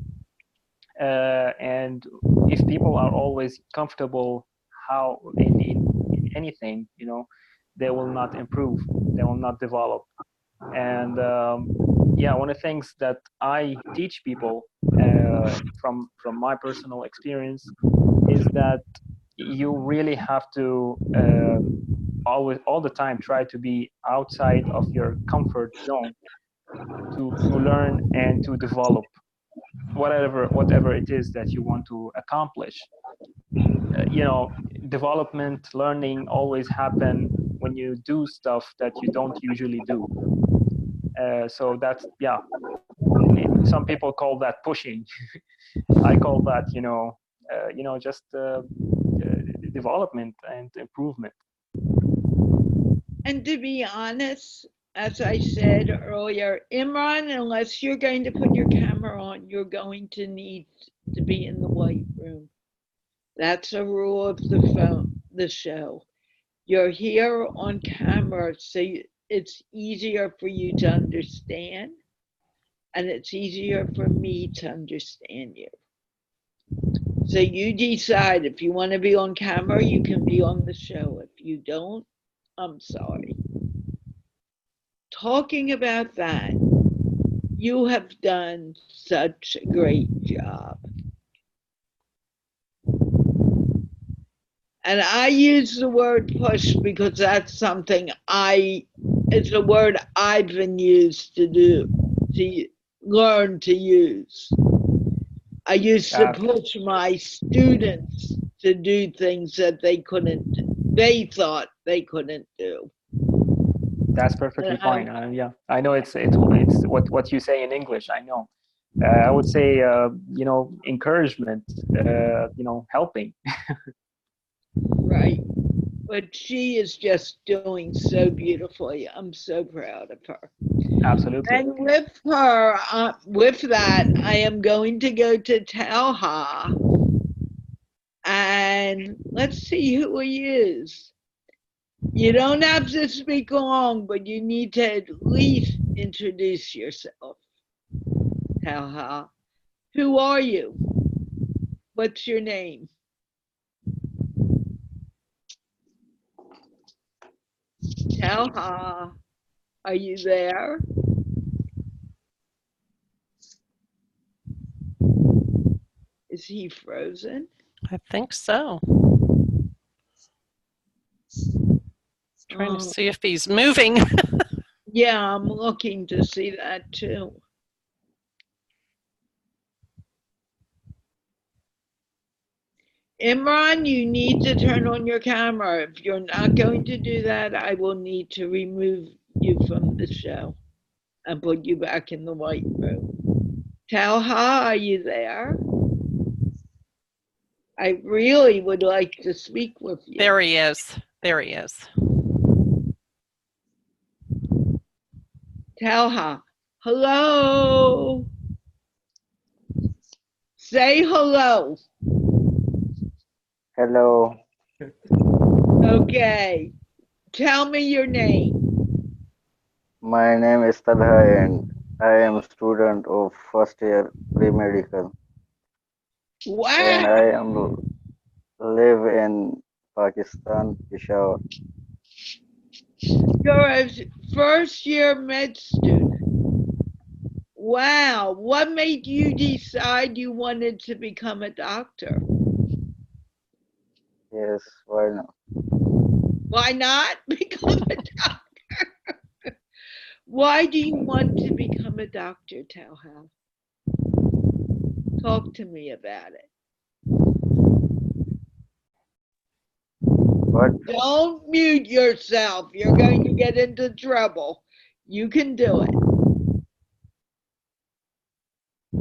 And if people are always comfortable how in anything, they will not improve, they will not develop. And yeah, one of the things that I teach people from my personal experience is that you really have to all the time try to be outside of your comfort zone to learn and to develop whatever it is that you want to accomplish. Development, learning always happen when you do stuff that you don't usually do. So that's, yeah, some people call that pushing. I call that, just development and improvement. And to be honest, as I said earlier, Imran, unless you're going to put your camera on, you're going to need to be in the white room. That's a rule of the show. You're here on camera, so it's easier for you to understand, and it's easier for me to understand you. So you decide if you want to be on camera, you can be on the show. If you don't, I'm sorry. Talking about that, you have done such a great job. And I use the word push because that's something it's a word I've been used to do, to learn to use. I used to push my students to do things that they thought they couldn't do. That's perfectly fine. Yeah, I know it's what you say in English. I know. I would say, encouragement, helping. Right. But she is just doing so beautifully. I'm so proud of her. Absolutely. And with that, I am going to go to Talhar. And let's see who he is. You don't have to speak long, but you need to at least introduce yourself. Talhar, who are you? What's your name? Talhar, are you there? Is he frozen? I think so. Trying to see if he's moving. Yeah, I'm looking to see that too. Imran, you need to turn on your camera. If you're not going to do that, I will need to remove you from the show and put you back in the white room. Talha, are you there? I really would like to speak with you. There he is. There he is. Talha, hello. Say hello. Hello, Okay. Tell me your name. my name is Talhar and I am a student of first year pre-medical and Wow. I am live in Pakistan, Peshawar. You're a first year med student. Wow. What made you decide you wanted to become a doctor? Yes, why not? Why not become a doctor? Why do you want to become a doctor, Talha? Talk to me about it. What? Don't mute yourself. You're going to get into trouble. You can do it.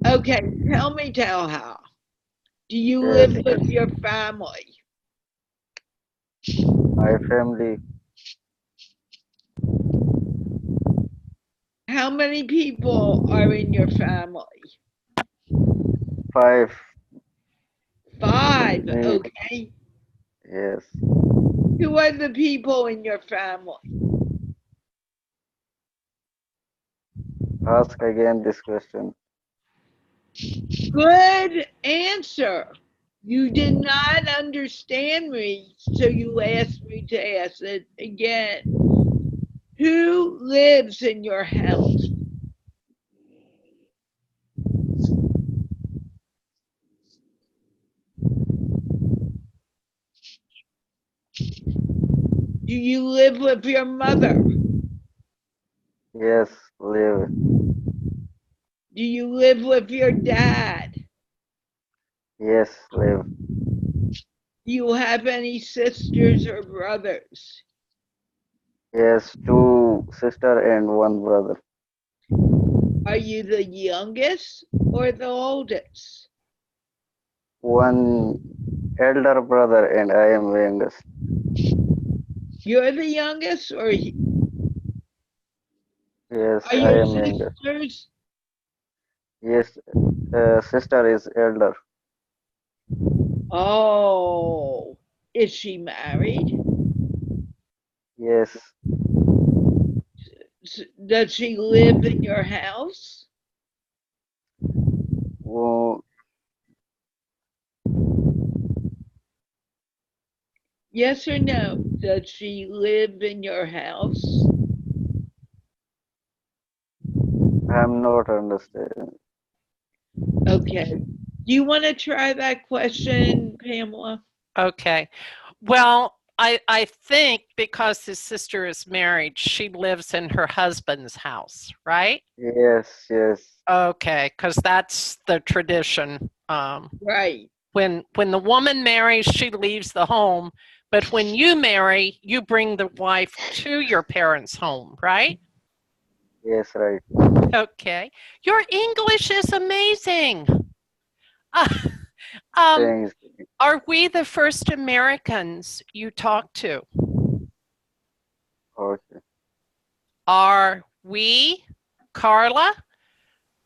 Okay, tell me, Talha. Do you live Yes, with your family? my family, How many people are in your family? 5, 5, me, okay. yes, Who are the people in your family? ask again this question. Good answer. You did not understand me, so you asked me to ask it again. Who lives in your house? Do you live with your mother? Yes, live. Do you live with your dad? Yes, live. Do you have any sisters or brothers? Yes, two sister and one brother. Are you the youngest or the oldest? One elder brother and I am youngest. You're the youngest, or Yes, are I your am youngest. sisters? Yes, sister is elder. Oh, is she married? Yes, Does she live in your house? oh, Yes or no? Does she live in your house? I'm not understanding. Okay. Do you want to try that question, Pamela? Okay. Well, I think because his sister is married, she lives in her husband's house, right? Yes, yes, Okay, because that's the tradition. Right. When the woman marries, she leaves the home, but when you marry, you bring the wife to your parents' home, right? yes, right. Okay. Your English is amazing. Uh, um, Thanks. are we the first Americans you talk to? Okay, Are we, Carla?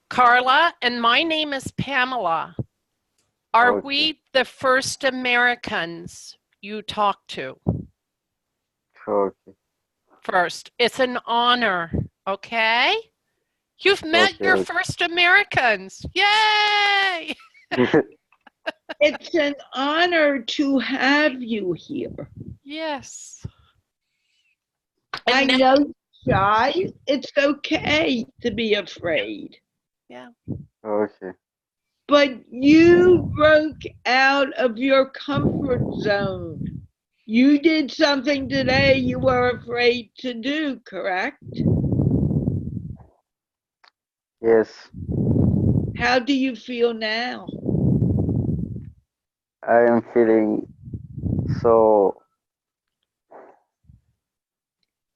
Carla, and my name is Pamela. Are okay, we the first Americans you talk to? okay, First, it's an honor, okay? You've met your okay, first Americans. Yay! okay. It's an honor to have you here. Yes. I And now, know you're shy. It's okay to be afraid. yeah. Okay. But you broke out of your comfort zone. You did something today you were afraid to do, correct? Yes, How do you feel now? I am feeling so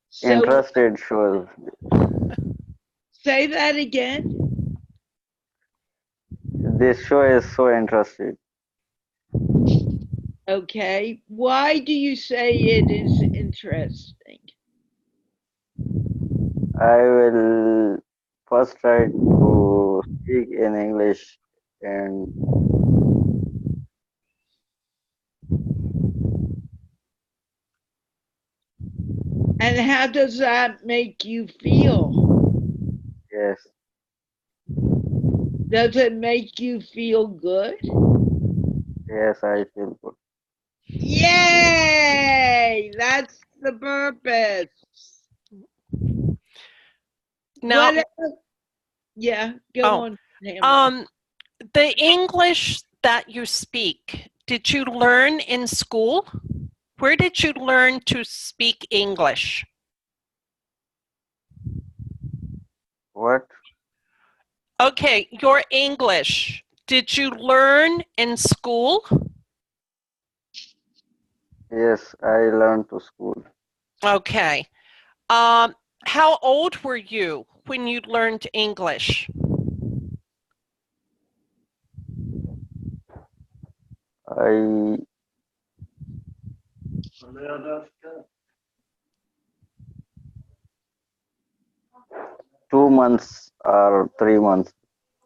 So interested. Sure, say that again. this show is so interesting. Okay. Why do you say it is interesting? I will first try to speak in English and And how does that make you feel? yes, Does it make you feel good? yes, I feel good. Yay! That's the purpose. Now, What? Yeah, go oh, on, Pamela. um, the English that you speak, did you learn in school? Where did you learn to speak English? What? Okay, your English. Did you learn in school? Yes, I learned to school. Okay. Um, how old were you when you learned English? I 2 months or 3 months.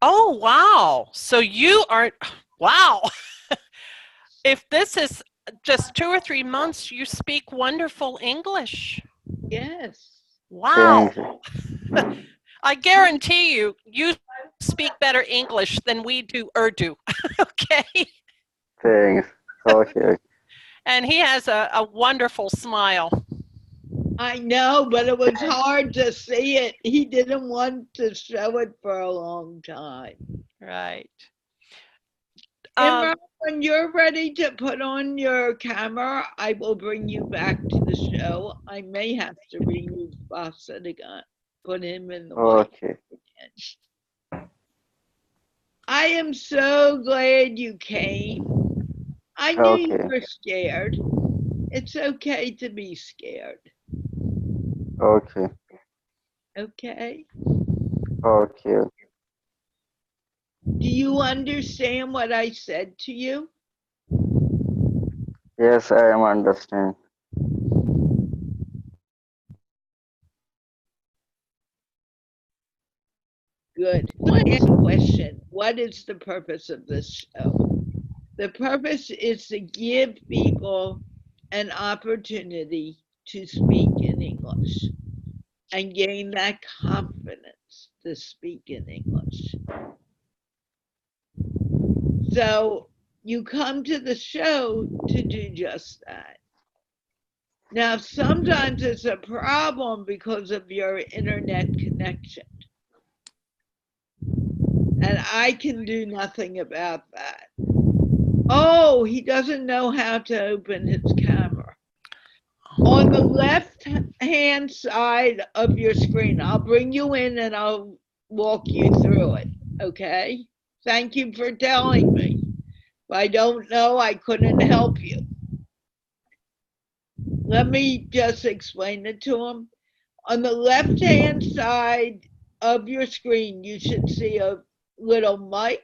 Oh, wow. So you aren't, wow. If this is just 2 or 3 months, you speak wonderful English. Yes. Thanks, Wow. I guarantee you, you speak better English than we do Urdu. Okay. thanks. Okay, And he has a wonderful smile. I know, but it was hard to see it. He didn't want to show it for a long time. Right. Imran, when you're ready to put on your camera, I will bring you back to the show. I may have to remove Basit Kahn, put him in the white. Okay. I am so glad you came. I knew you Okay. were scared. It's okay to be scared. Okay. Okay? Okay. Do you understand what I said to you? Yes, I am understand. Good. Let me ask a question. What is the purpose of this show? The purpose is to give people an opportunity to speak in English and gain that confidence to speak in English. So you come to the show to do just that. Now, sometimes it's a problem because of your internet connection. And I can do nothing about that. Oh, he doesn't know how to open his camera. On the left-hand side of your screen, I'll bring you in and I'll walk you through it, okay? Thank you for telling me. If I don't know, I couldn't help you. Let me just explain it to him. On the left-hand side of your screen, you should see a little mic,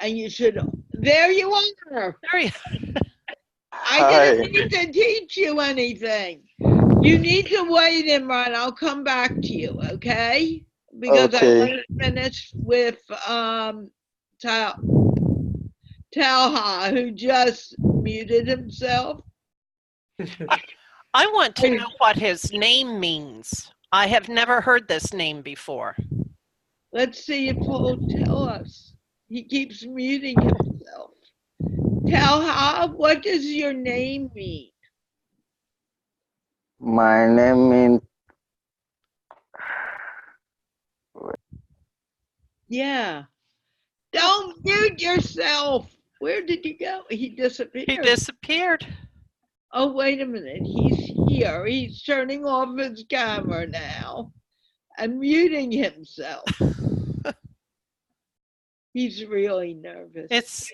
and you should, there you are. There you I didn't need to teach you anything. You need to wait, Imran. I'll come back to you, okay? Because I want to finish with Talhar, who just muted himself. I want to know what his name means. I have never heard this name before. Let's see if he'll tell us. He keeps muting himself. Talhar, what does your name mean? My name means Yeah. Don't mute yourself. Where did you go? He disappeared. He disappeared. Oh, wait a minute. He's here. He's turning off his camera now and muting himself. He's really nervous.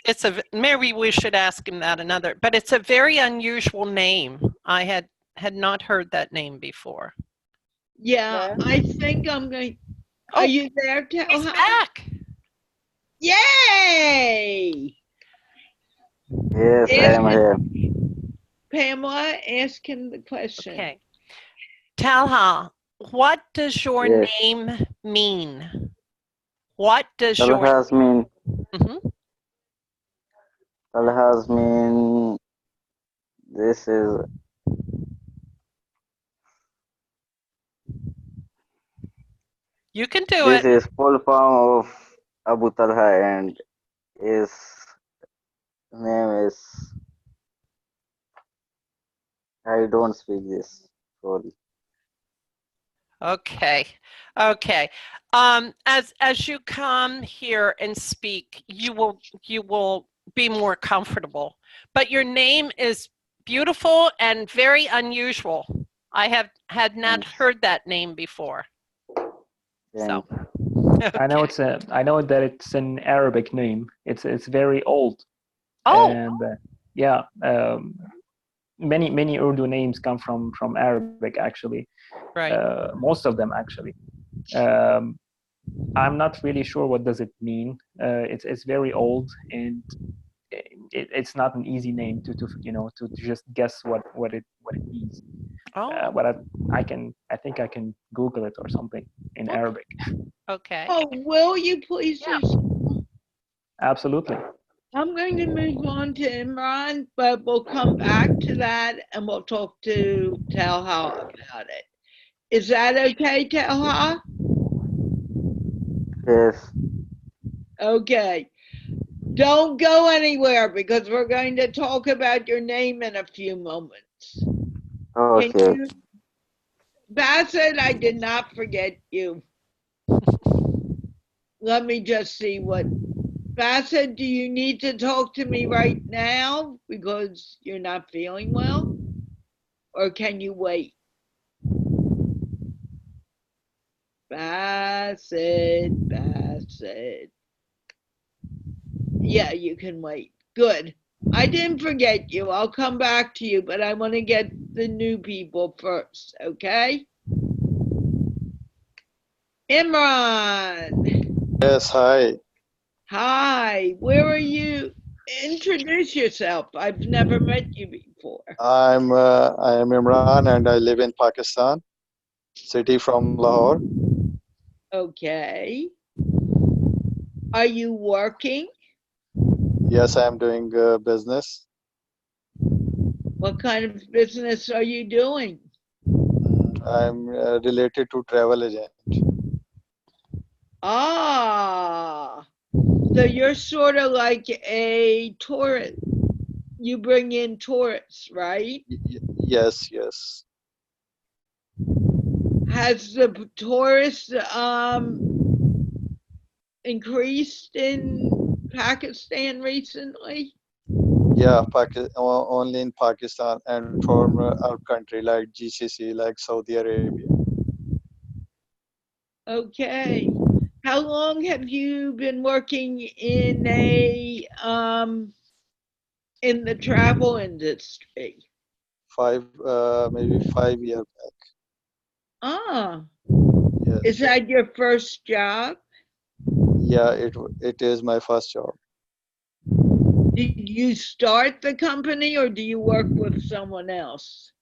It's a, maybe we should ask him that another, but it's a very unusual name. I had not heard that name before. Yeah, I think I'm going. Are you there, Talhar? He's back. Yay! yes, I am here. Pamela, ask him the question. Okay. Talhar, what does your Yes. name mean? What does Talhas mean Mhm. Talhas mean this is You can do this it. is full form of Abu Talha and his name is I don't speak this. Sorry. Okay. Okay. As you come here and speak, you will be more comfortable. But your name is beautiful and very unusual. I had not Thanks. heard that name before. So Thank I know I know that it's an Arabic name. It's very old. Oh, And yeah, many Urdu names come from Arabic actually. right. Most of them actually. I'm not really sure what does it mean. It's very old and it's not an easy name to just guess what it means. Oh, But I think I can Google it or something in Arabic. okay. Oh, will you please? Yeah. Absolutely. I'm going to move on to Imran, but we'll come back to that and we'll talk to Talha about it. Is that okay, Talha? Yes. Okay. Don't go anywhere because we're going to talk about your name in a few moments. Okay. Can you? Basit, I did not forget you. Let me just see what Bassett, do you need to talk to me right now because you're not feeling well? Or can you wait? Bassett. Yeah, you can wait. Good. I didn't forget you. I'll come back to you, but I want to get the new people first, okay? Imran. Yes, hi. Hi. Where are you? Introduce yourself. I've never met you before. I am Imran and I live in Pakistan, city from Lahore. Okay. Are you working? Yes, I am doing business. What kind of business are you doing? I'm related to travel agent. Ah, so you're sort of like a tourist. You bring in tourists, right? Yes, yes. Has the tourists increased in Pakistan recently? Yeah, only in Pakistan and from our country like GCC, like Saudi Arabia. Okay. How long have you been working in the travel industry? Maybe 5 years back. Ah, is Yes. that your first job? Yeah, it is my first job. Did you start the company or do you work with someone else?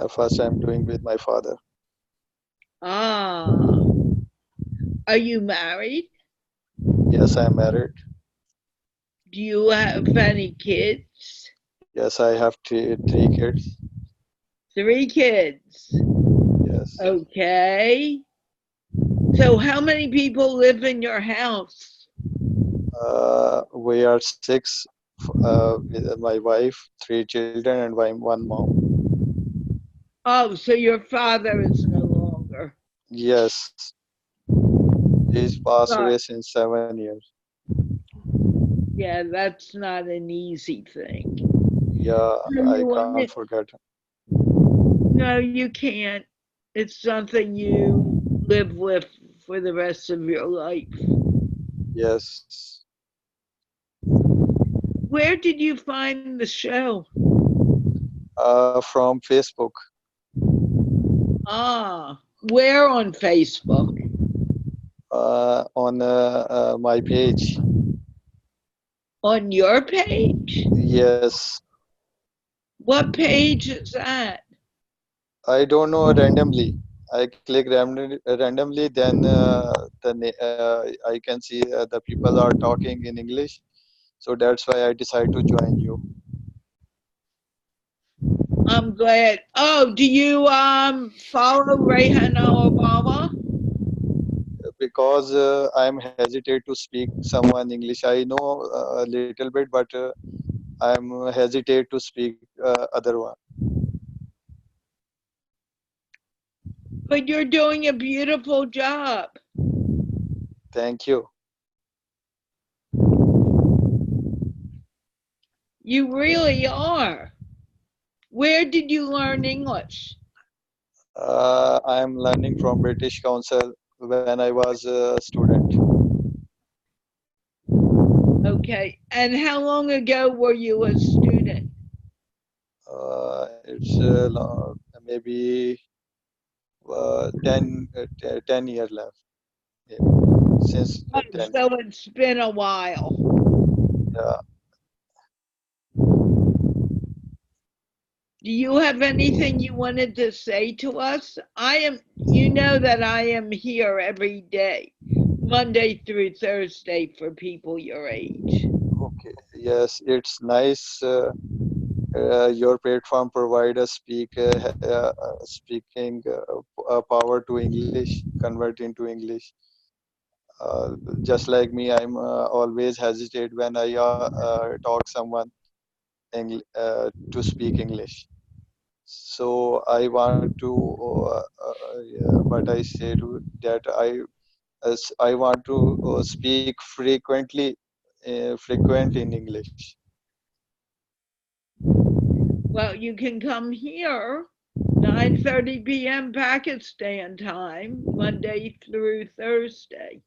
First I'm doing with my father. Ah, are you married? Yes, I'm married. Do you have any kids? Yes, I have three kids. 3 kids. Yes. Okay. So how many people live in your house? We are six with my wife, three children, and one mom. Oh, so your father is no longer. Yes, he's passed Right. away since 7 years. Yeah, that's not an easy thing. Yeah, So I you want can't it? forget. No, you can't. It's something you live with for the rest of your life. Yes. Where did you find the show? From Facebook. Ah, where on Facebook? On my page. On your page? Yes. What page is that? I don't know randomly. I click randomly, then I can see the people are talking in English. So that's why I decided to join you. I'm glad. Oh, do you follow Rayhana Obama? Because I'm hesitate to speak someone English. I know a little bit, but I'm hesitate to speak other one. But you're doing a beautiful job. Thank you. You really are. Where did you learn English? I'm learning from British Council when I was a student. Okay. And how long ago were you a student? It's maybe 10 years left. Yeah. Since Oh, 10 so years. it's been a while. Yeah. Do you have anything you wanted to say to us? You know that I am here every day, Monday through Thursday for people your age. Okay. Yes, it's nice. Your platform provide a speaking power to English, convert into English. Just like me, I'm always hesitate when I talk someone to speak English. So I want to, but I say to that as I want to speak frequent in English. Well, you can come here 9:30 p.m. Pakistan time, Monday through Thursday.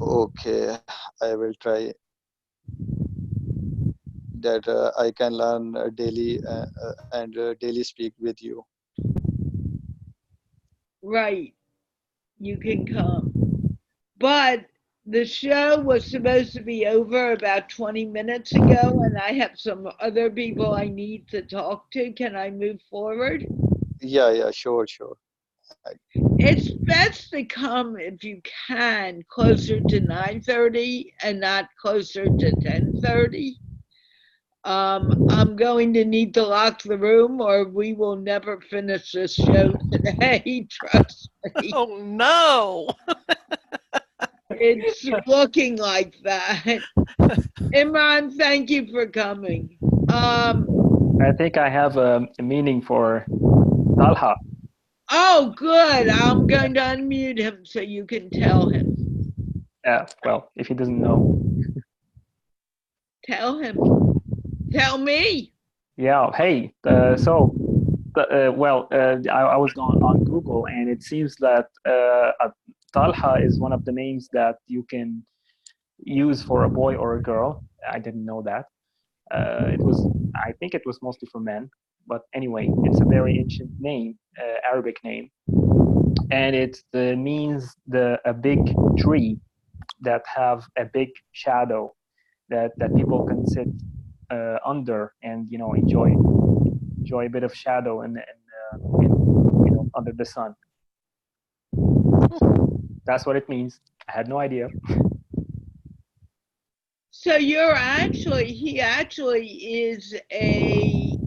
Okay, I will try that. I can learn daily and daily speak with you. Right, you can come. But the show was supposed to be over about 20 minutes ago, and I have some other people I need to talk to. Can I move forward? Yeah, sure, sure. It's best to come if you can closer to 9:30 and not closer to 10:30. I'm going to need to lock the room or we will never finish this show today. Trust me. Oh no. It's looking like that. Imran, thank you for coming. I think I have a meaning for Talha. Oh, good. I'm going to unmute him so you can tell him. Yeah, well, if he doesn't know. Tell him. Tell me. Yeah, hey, I was on Google, and it seems that Talha is one of the names that you can use for a boy or a girl. I didn't know that. I think it was mostly for men, but anyway, it's a very ancient name, Arabic name, and it means a big tree that have a big shadow that people can sit under and enjoy a bit of shadow under the sun. That's what it means. I had no idea. So he actually is a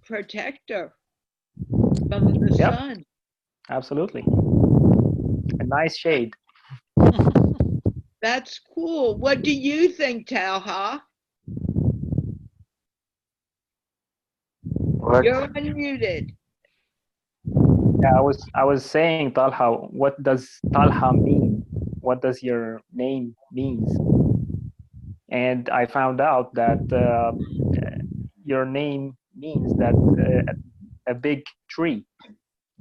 protector from the Yep, sun. absolutely. A nice shade. That's cool. What do you think, Talha? What? You're unmuted. Yeah, I was saying, Talha, what does Talha mean? What does your name means? And I found out that your name means that a big tree,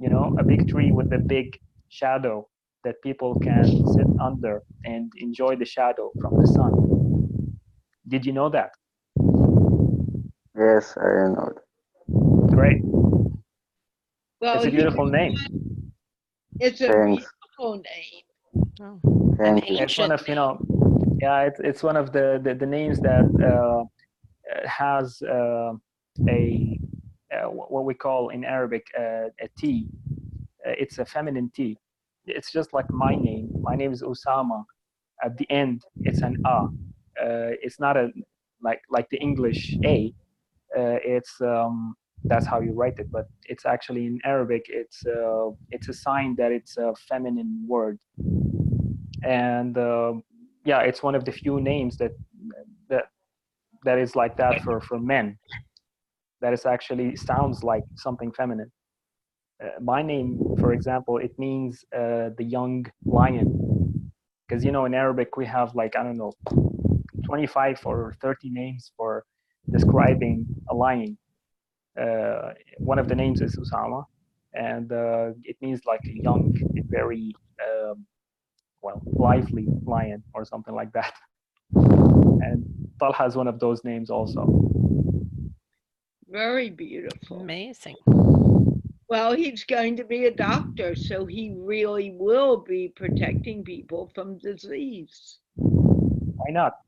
a big tree with a big shadow that people can sit under and enjoy the shadow from the sun. Did you know that? Yes, I know. Great. Well, It's a beautiful name. it's a Thanks. beautiful name. Oh, an Thank you. It's one ancient of, name. yeah, it's one of the names that has what we call in Arabic a T. It's a feminine T. It's just like my name. My name is Ousamma. At the end, it's an A. It's not a like the English A. It's that's how you write it, but it's actually in Arabic. It's a sign that it's a feminine word, and yeah, it's one of the few names that that is like that for men. That is actually sounds like something feminine. My name, for example, it means the young lion, because in Arabic we have like, I don't know, 25 or 30 names for describing a lion. One of the names is Ousamma, and it means like a young, a very lively lion or something like that. And Talha is one of those names also. Very beautiful. Amazing. Well, he's going to be a doctor, so he really will be protecting people from disease. Why not?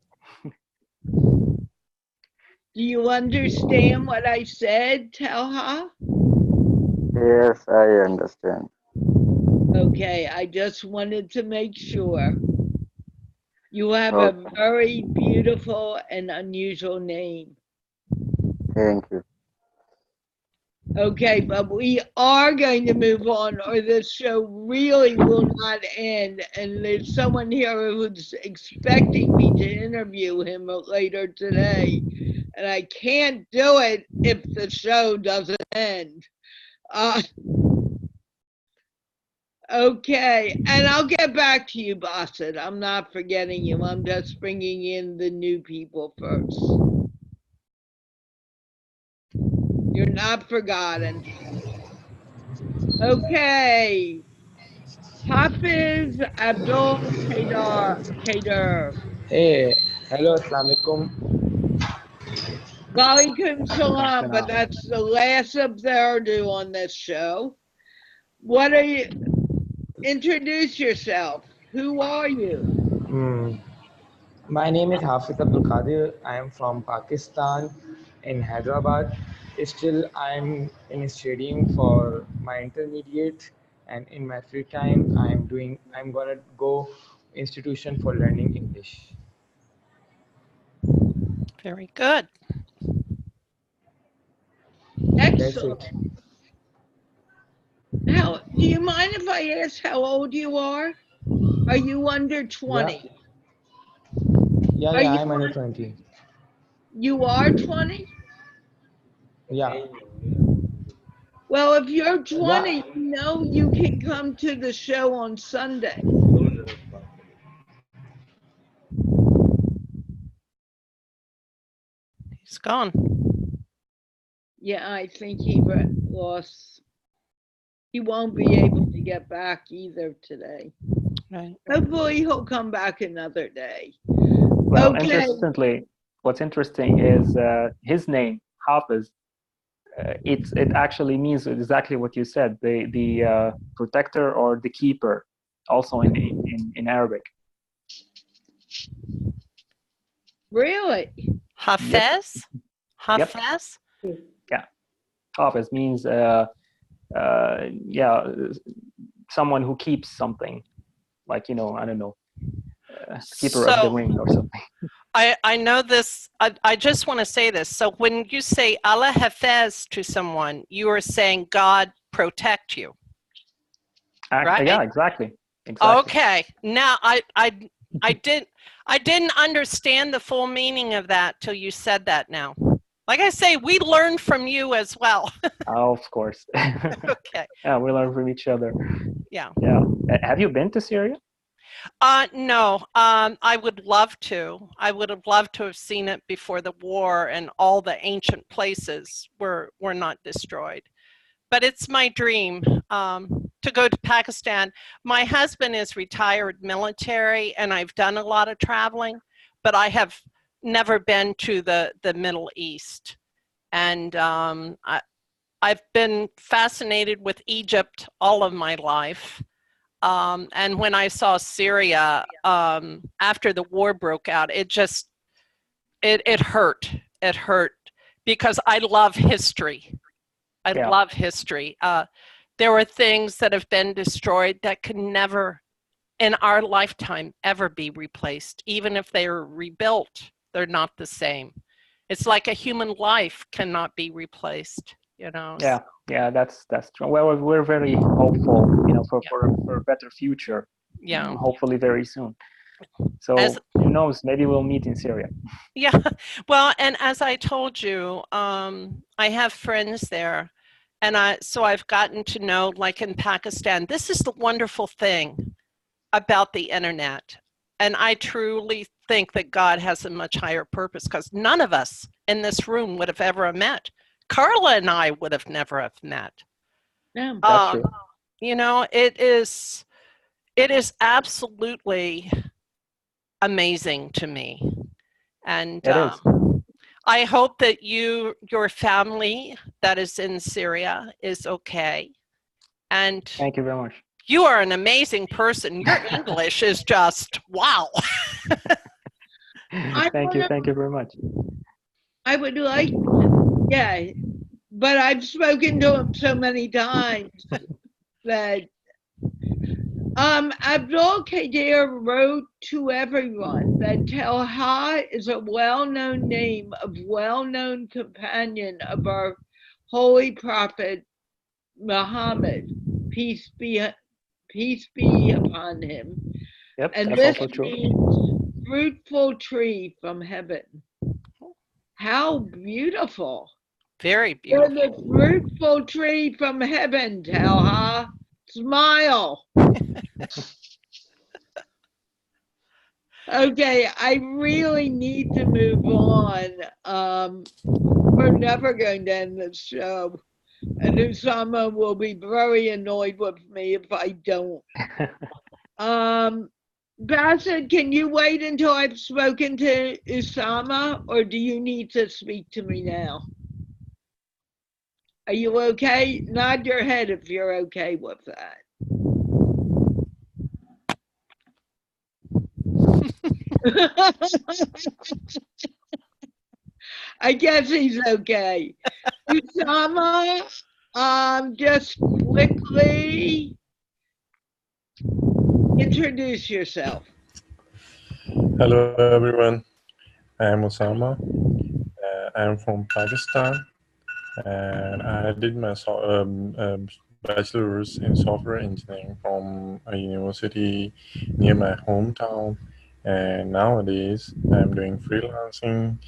Do you understand what I said, Talha? Yes, I understand. Okay, I just wanted to make sure. You have a Okay. very beautiful and unusual name. Thank you. Okay, but we are going to move on, or this show really will not end. And there's someone here who's expecting me to interview him later today. And I can't do it if the show doesn't end. Okay, and I'll get back to you, Basit. I'm not forgetting you. I'm just bringing in the new people first. You're not forgotten. Okay. Hafiz Abdul Qader. Hey, hello, Assalamualaikum. Walaikum salam, but that's the last of their do on this show. What are you? Introduce yourself. Who are you? My name is Hafiz Abdul Qader. I am from Pakistan in Hyderabad. Still, I'm in studying for my intermediate, and in my free time, I'm gonna go institution for learning English. Very good. Excellent. That's it. How do you mind if I ask how old you are? Are you under 20? Yeah, Are you I'm under 20. you are 20? Yeah, Well, if you're yeah. 20, you can come to the show on Sunday. He's gone. Yeah, I think he lost. He won't be able to get back either today. Right. Hopefully he'll come back another day. Well, Okay. interestingly, what's interesting is his name, Hafiz. It actually means exactly what you said, the protector or the keeper, also in Arabic. Really? Hafez? Yep. Hafez? Yeah. Hafiz means someone who keeps something, like, I don't know, keeper of the ring or something. I know this. I just want to say this. So when you say Allah Hafez to someone, you are saying God protect you. Right? Yeah, exactly. Okay. Now I didn't understand the full meaning of that till you said that now. Like I say, we learn from you as well. Oh, of course. Okay. Yeah, we learn from each other. Yeah. Yeah. Have you been to Syria? No. I would love to. I would have loved to have seen it before the war and all the ancient places were not destroyed. But it's my dream to go to Pakistan. My husband is retired military, and I've done a lot of traveling, but I have never been to the Middle East. And I've been fascinated with Egypt all of my life. And when I saw Syria after the war broke out, it hurt. It hurt because I love history. I love history. There were things that have been destroyed that can never, in our lifetime, ever be replaced. Even if they are rebuilt, they're not the same. It's like a human life cannot be replaced, Yeah, that's true. Well, we're very hopeful, for a better future. Yeah. Hopefully very soon. So who knows? Maybe we'll meet in Syria. Yeah. Well, and as I told you, I have friends there. And so I've gotten to know, like in Pakistan, this is the wonderful thing about the internet. And I truly think that God has a much higher purpose, because none of us in this room would have ever met. Carla and I would have never have met. Yeah, that's true. It is absolutely amazing to me. And it is. I hope that your family that is in Syria is okay. And thank you very much. You are an amazing person. Your English is just wow. Thank you very much. I would like, but I've spoken to him so many times that Abdul Qader wrote to everyone that Talhar is a well-known name of well-known companion of our holy prophet Muhammad, peace be upon him. Yep, and that's this also true. means fruitful tree from heaven. How beautiful. Very beautiful. You're the fruitful tree from heaven, Talhar. Smile. Okay, I really need to move on. We're never going to end this show. And Ousamma will be very annoyed with me if I don't. Basit, can you wait until I've spoken to Ousamma, or do you need to speak to me now? Are you okay? Nod your head if you're okay with that. I guess he's okay. Ousamma, just quickly introduce yourself. Hello everyone, I am Ousamma. I am from Pakistan and I did my bachelor's in software engineering from a university near my hometown, and nowadays I'm doing freelancing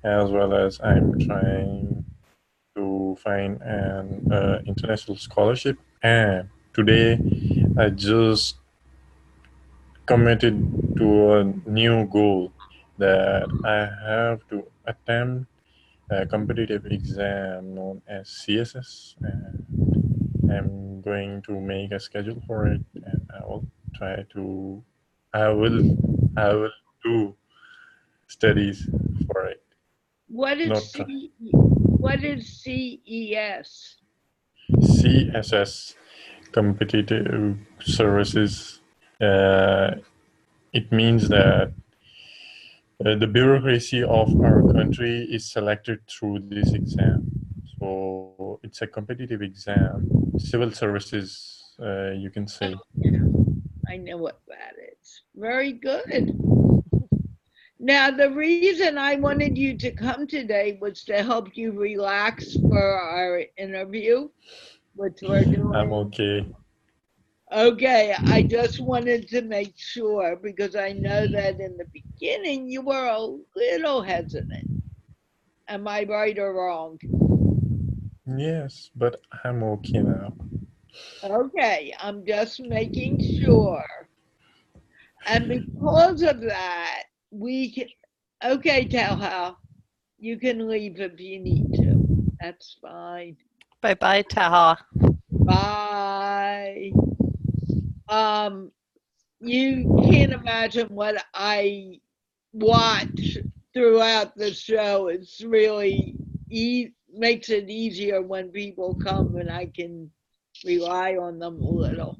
as well as I'm trying to find an international scholarship, and today I just committed to a new goal that I have to attempt a competitive exam known as CSS. And I'm going to make a schedule for it, and I will try to. I will do studies for it. What is Not try. CES? CSS, competitive services. It means that the bureaucracy of our country is selected through this exam. So it's a competitive exam, civil services, you can say. I know what that is. Very good. Now, the reason I wanted you to come today was to help you relax for our interview, which we're doing. I'm okay. Okay, I just wanted to make sure because I know that in the beginning you were a little hesitant. Am I right or wrong? Yes, but I'm okay now. Okay, I'm just making sure. And because of that, we can, okay, Talhar, you can leave if you need to. That's fine. Bye-bye, Talhar. Bye. You can't imagine what I watch throughout the show. It's really makes it easier when people come and I can rely on them a little.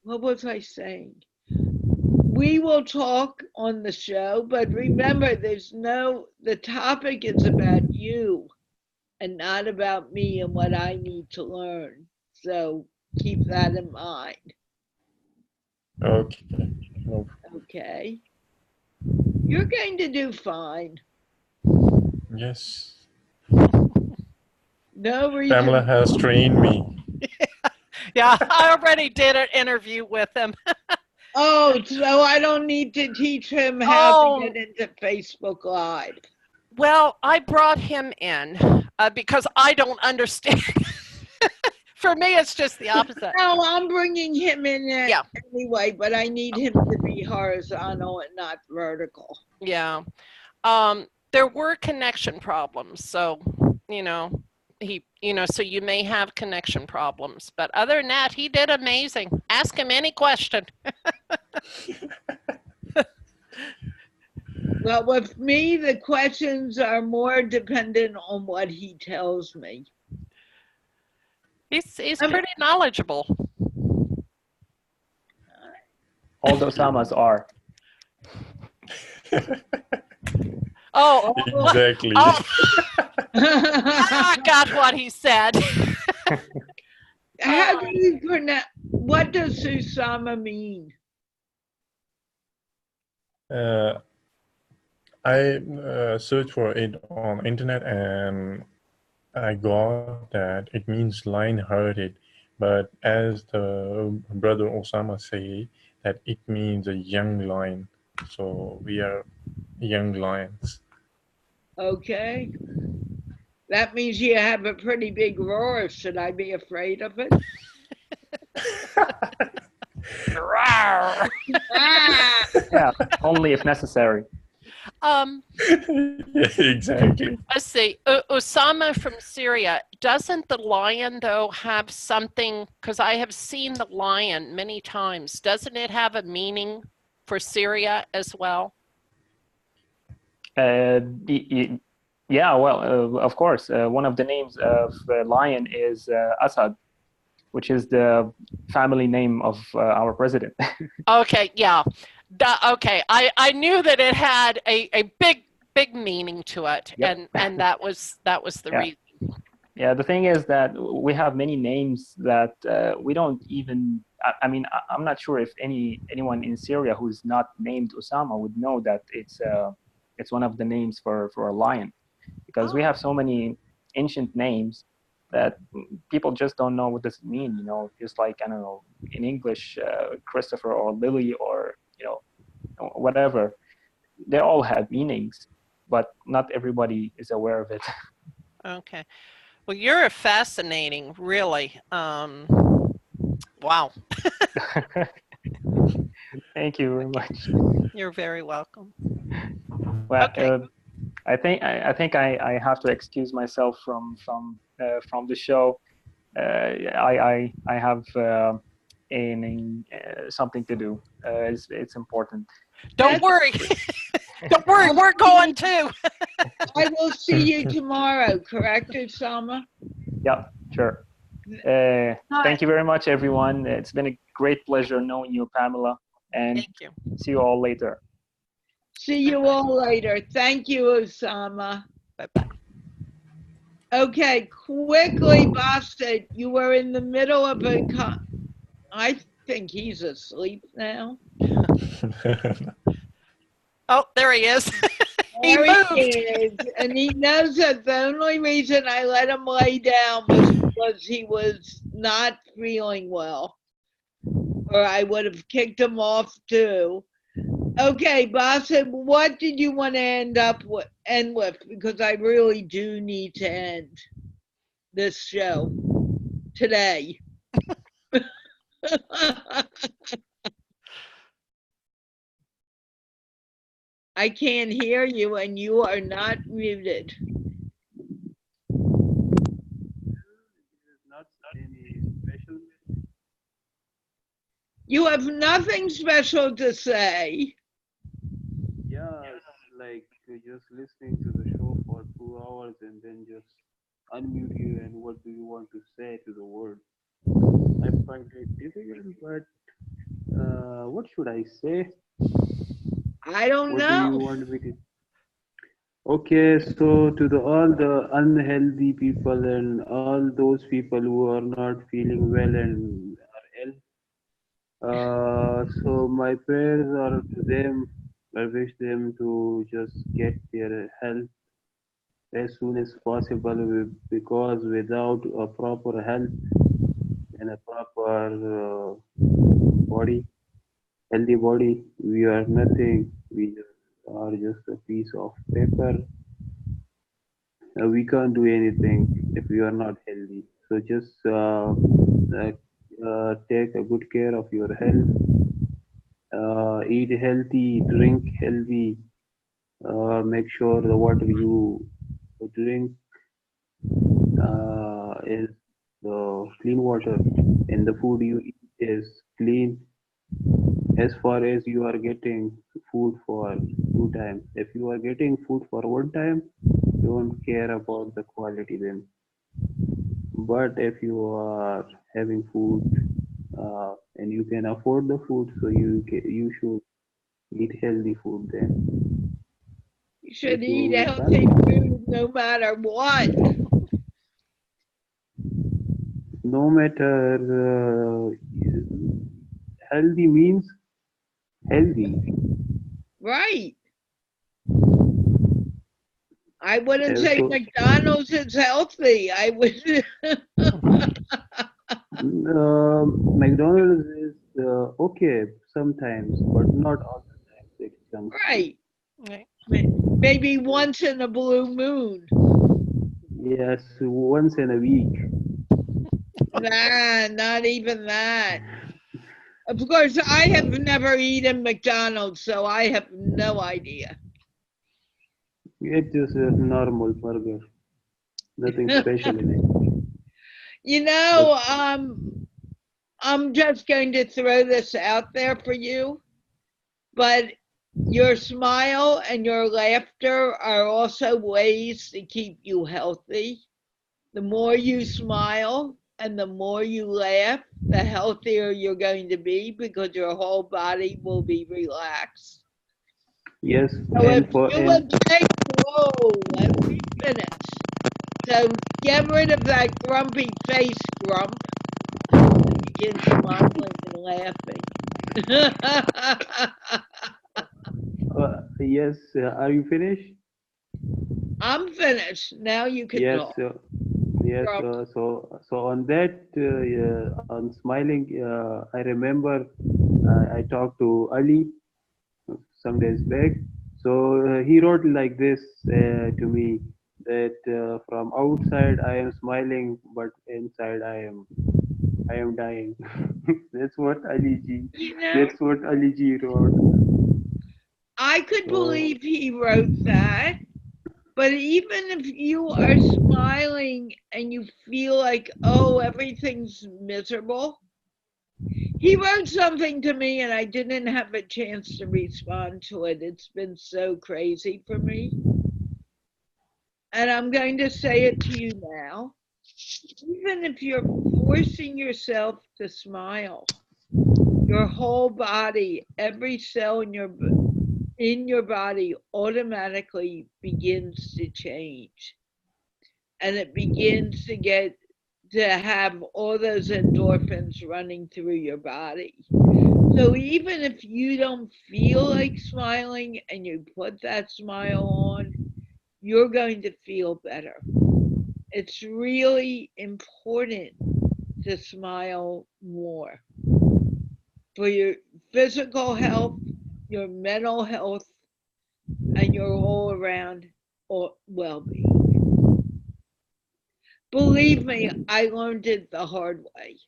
What was I saying? We will talk on the show, but remember, the topic is about you and not about me and what I need to learn. So keep that in mind. Okay. No. Okay. You're going to do fine. Yes. No reason. Pamela has trained me. Yeah, I already did an interview with him. Oh, so I don't need to teach him how to get into Facebook Live. Well, I brought him in because I don't understand. For me, it's just the opposite. No, I'm bringing him in anyway, but I need him to be horizontal and not vertical. Yeah. There were connection problems. So, so you may have connection problems. But other than that, he did amazing. Ask him any question. Well, with me, the questions are more dependent on what he tells me. He's pretty knowledgeable. All the Ousammas are. Oh, exactly. Oh. I got what he said. How do you pronounce? What does Ousamma mean? I searched for it on internet and I got that it means lion-hearted, but as the brother Ousamma say, that it means a young lion. So we are young lions. Okay. That means you have a pretty big roar. Should I be afraid of it? Rawr. Ah! Yeah, only if necessary. Yeah, exactly. Let's see. Ousamma from Syria. Doesn't the lion, though, have something? Because I have seen the lion many times. Doesn't it have a meaning for Syria as well? Yeah, well, of course. One of the names of lion is Assad, which is the family name of our president. Okay, yeah. Okay, I knew that it had a big meaning to it, Yep. and that was the Yeah. reason. Yeah, the thing is that we have many names that we don't even. I mean, I'm not sure if anyone in Syria who's not named Ousamma would know that it's one of the names for a lion, because we have so many ancient names that people just don't know what does it mean. You know, just like, I don't know, in English, Christopher or Lily or whatever. They all have meanings, but not everybody is aware of it. Okay. Well, you're fascinating, really. Wow. Thank you very much. You're very welcome. Well, Okay. I think I have to excuse myself from the show. I have something to do. It's important. Don't worry. Don't worry. We're going too. I will see you tomorrow, correct, Ousamma? Yeah, sure. Thank you very much, everyone. It's been a great pleasure knowing you, Pamela, and Thank you. see you all later. See you all later. Thank you, Ousamma. Bye-bye. Okay, quickly, Basit, you were in the middle of I think he's asleep now. Oh, there he is. He There moved. he is, and he knows that the only reason I let him lay down was because he was not feeling well, or I would have kicked him off too. Okay, Basit, what did you want to end with? Because I really do need to end this show today. I can't hear you, and you are not muted. Not any special. You have nothing special to say. Yeah, like just listening to the show for 2 hours and then just unmute you and what do you want to say to the world? I find it difficult, but what should I say? I don't What do you know. want me to? Okay, so to all the unhealthy people and all those people who are not feeling well and are ill, so my prayers are to them. I wish them to just get their health as soon as possible because without a proper health and a proper body, healthy body, we are nothing. We are just a piece of paper. We can't do anything if we are not healthy. So just take a good care of your health. Eat healthy, drink healthy. Make sure the water you drink is clean water, and the food you eat is clean. As far as you are getting food for 2 times, if you are getting food for 1 time, don't care about the quality then. But if you are having food and you can afford the food, so you should eat healthy food then. You should If eat you healthy can't, food no matter what. no matter healthy means healthy. Right. I wouldn't say So McDonald's is healthy. I would. McDonald's is okay sometimes, but not all the time. It's junk food. Right. Okay. Maybe once in a blue moon. Yes, once in a week. Nah, not even that. Of course, I have never eaten McDonald's, so I have no idea. It's just a normal burger. Nothing special in it. You But know, I'm just going to throw this out there for you, but your smile and your laughter are also ways to keep you healthy. The more you smile and the more you laugh, the healthier you're going to be because your whole body will be relaxed. yes, So if and for you and would take, whoa, let me finish. So get rid of that grumpy face, Grump, and begin smiling and laughing. yes, are you finished? I'm finished. Now you can Yes, talk. yes. Grump. So on that, on smiling, I remember I talked to Ali some days back. So he wrote like this to me that from outside I am smiling, but inside I am dying. That's what Ali G. You know, That's what Ali G wrote. I could So believe he wrote that, but even if you are smiling and you feel like, oh, everything's miserable, he wrote something to me and I didn't have a chance to respond to it. It's been so crazy for me. And I'm going to say it to you now. Even if you're forcing yourself to smile, your whole body, every cell in your body automatically begins to change. And it begins to have all those endorphins running through your body. So even if you don't feel like smiling and you put that smile on, you're going to feel better. It's really important to smile more for your physical health, your mental health, and your all around well being. Believe me, I learned it the hard way,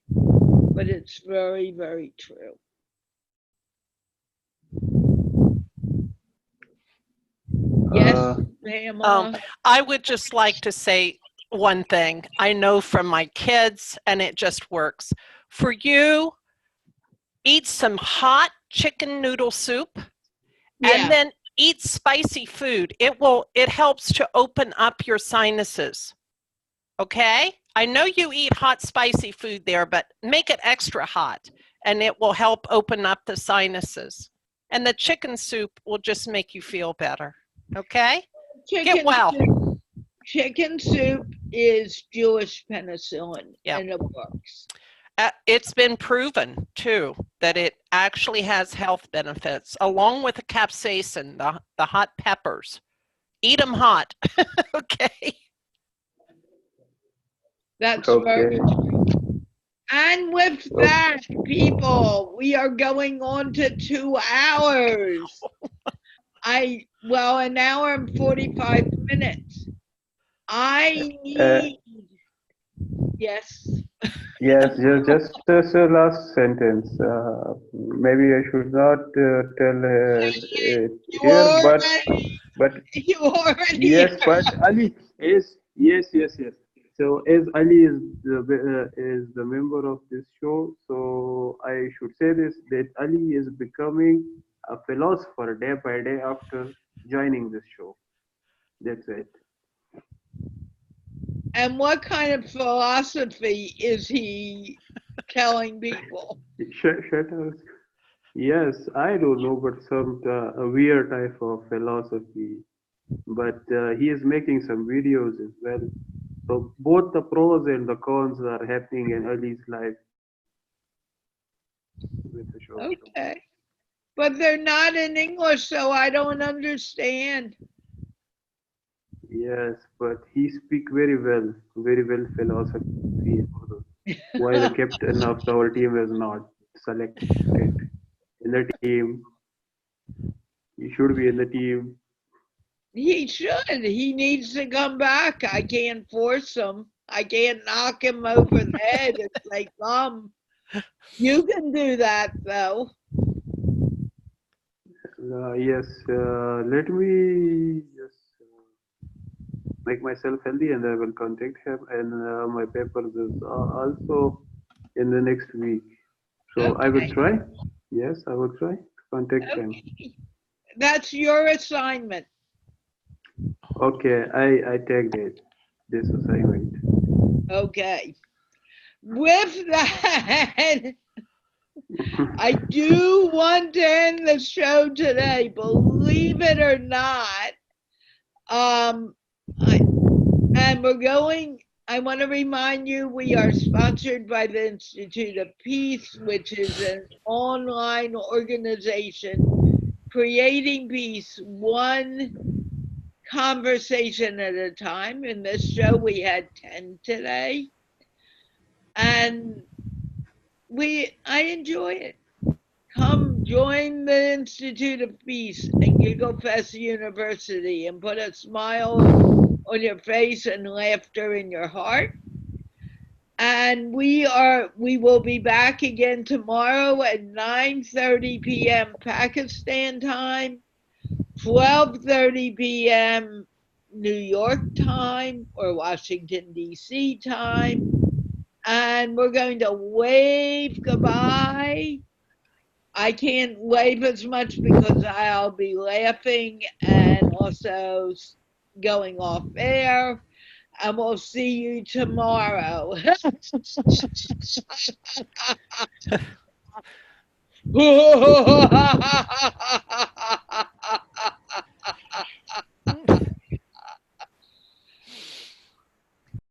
but it's very, very true. Yes, uh, Um, Pamela. I would just like to say one thing. I know from my kids, and it just works. For you, eat some hot chicken noodle soup and Yeah. then eat spicy food. It helps to open up your sinuses. Okay? I know you eat hot spicy food there, but make it extra hot and it will help open up the sinuses. And the chicken soup will just make you feel better. Okay? Get Chicken well. soup. Chicken soup is Jewish penicillin, Yeah. and it works. It's been proven too that it actually has health benefits along with the capsaicin, the hot peppers. Eat them hot. Okay. That's okay. very true. And with Okay. that, people, we are going on to 2 hours. An hour and 45 minutes. I Uh, need, yes. yes, just a last sentence. Maybe I should not tell it You here, already, but you already yes, but Ali is yes. So as Ali is the member of this show, so I should say this that Ali is becoming a philosopher day by day after joining this show. That's it. And what kind of philosophy is he telling people? Shut up. Yes, I don't know, but some a weird type of philosophy. But he is making some videos as well. So both the pros and the cons are happening in Ali's life with the show. Okay. But they're not in English, so I don't understand. Yes, but he speak very well philosophy in Urdu. While the captain of our team is not selected in the team, he should be in the team. He should. He needs to come back. I can't force him. I can't knock him over the head and say, "Come." You can do that, though. Yes, let me just make myself healthy and I will contact him. And my papers is also in the next week. So I will Okay. try. Yes, I will try to contact him. Okay. That's your assignment. Okay, I take it. This assignment. Okay. With that, I do want to end the show today, believe it or not. Um, I, and I want to remind you, we are sponsored by the Institute of Peace, which is an online organization creating peace one conversation at a time. In this show, we had 10 today. And I enjoy it. Come join the Institute of Peace and Giggle Fest University and put a smile on your face and laughter in your heart. And we will be back again tomorrow at 9:30 p.m. Pakistan time, 12:30 p.m. New York time or Washington D.C. time. And we're going to wave goodbye. I can't wave as much because I'll be laughing and also going off air. And we'll see you tomorrow.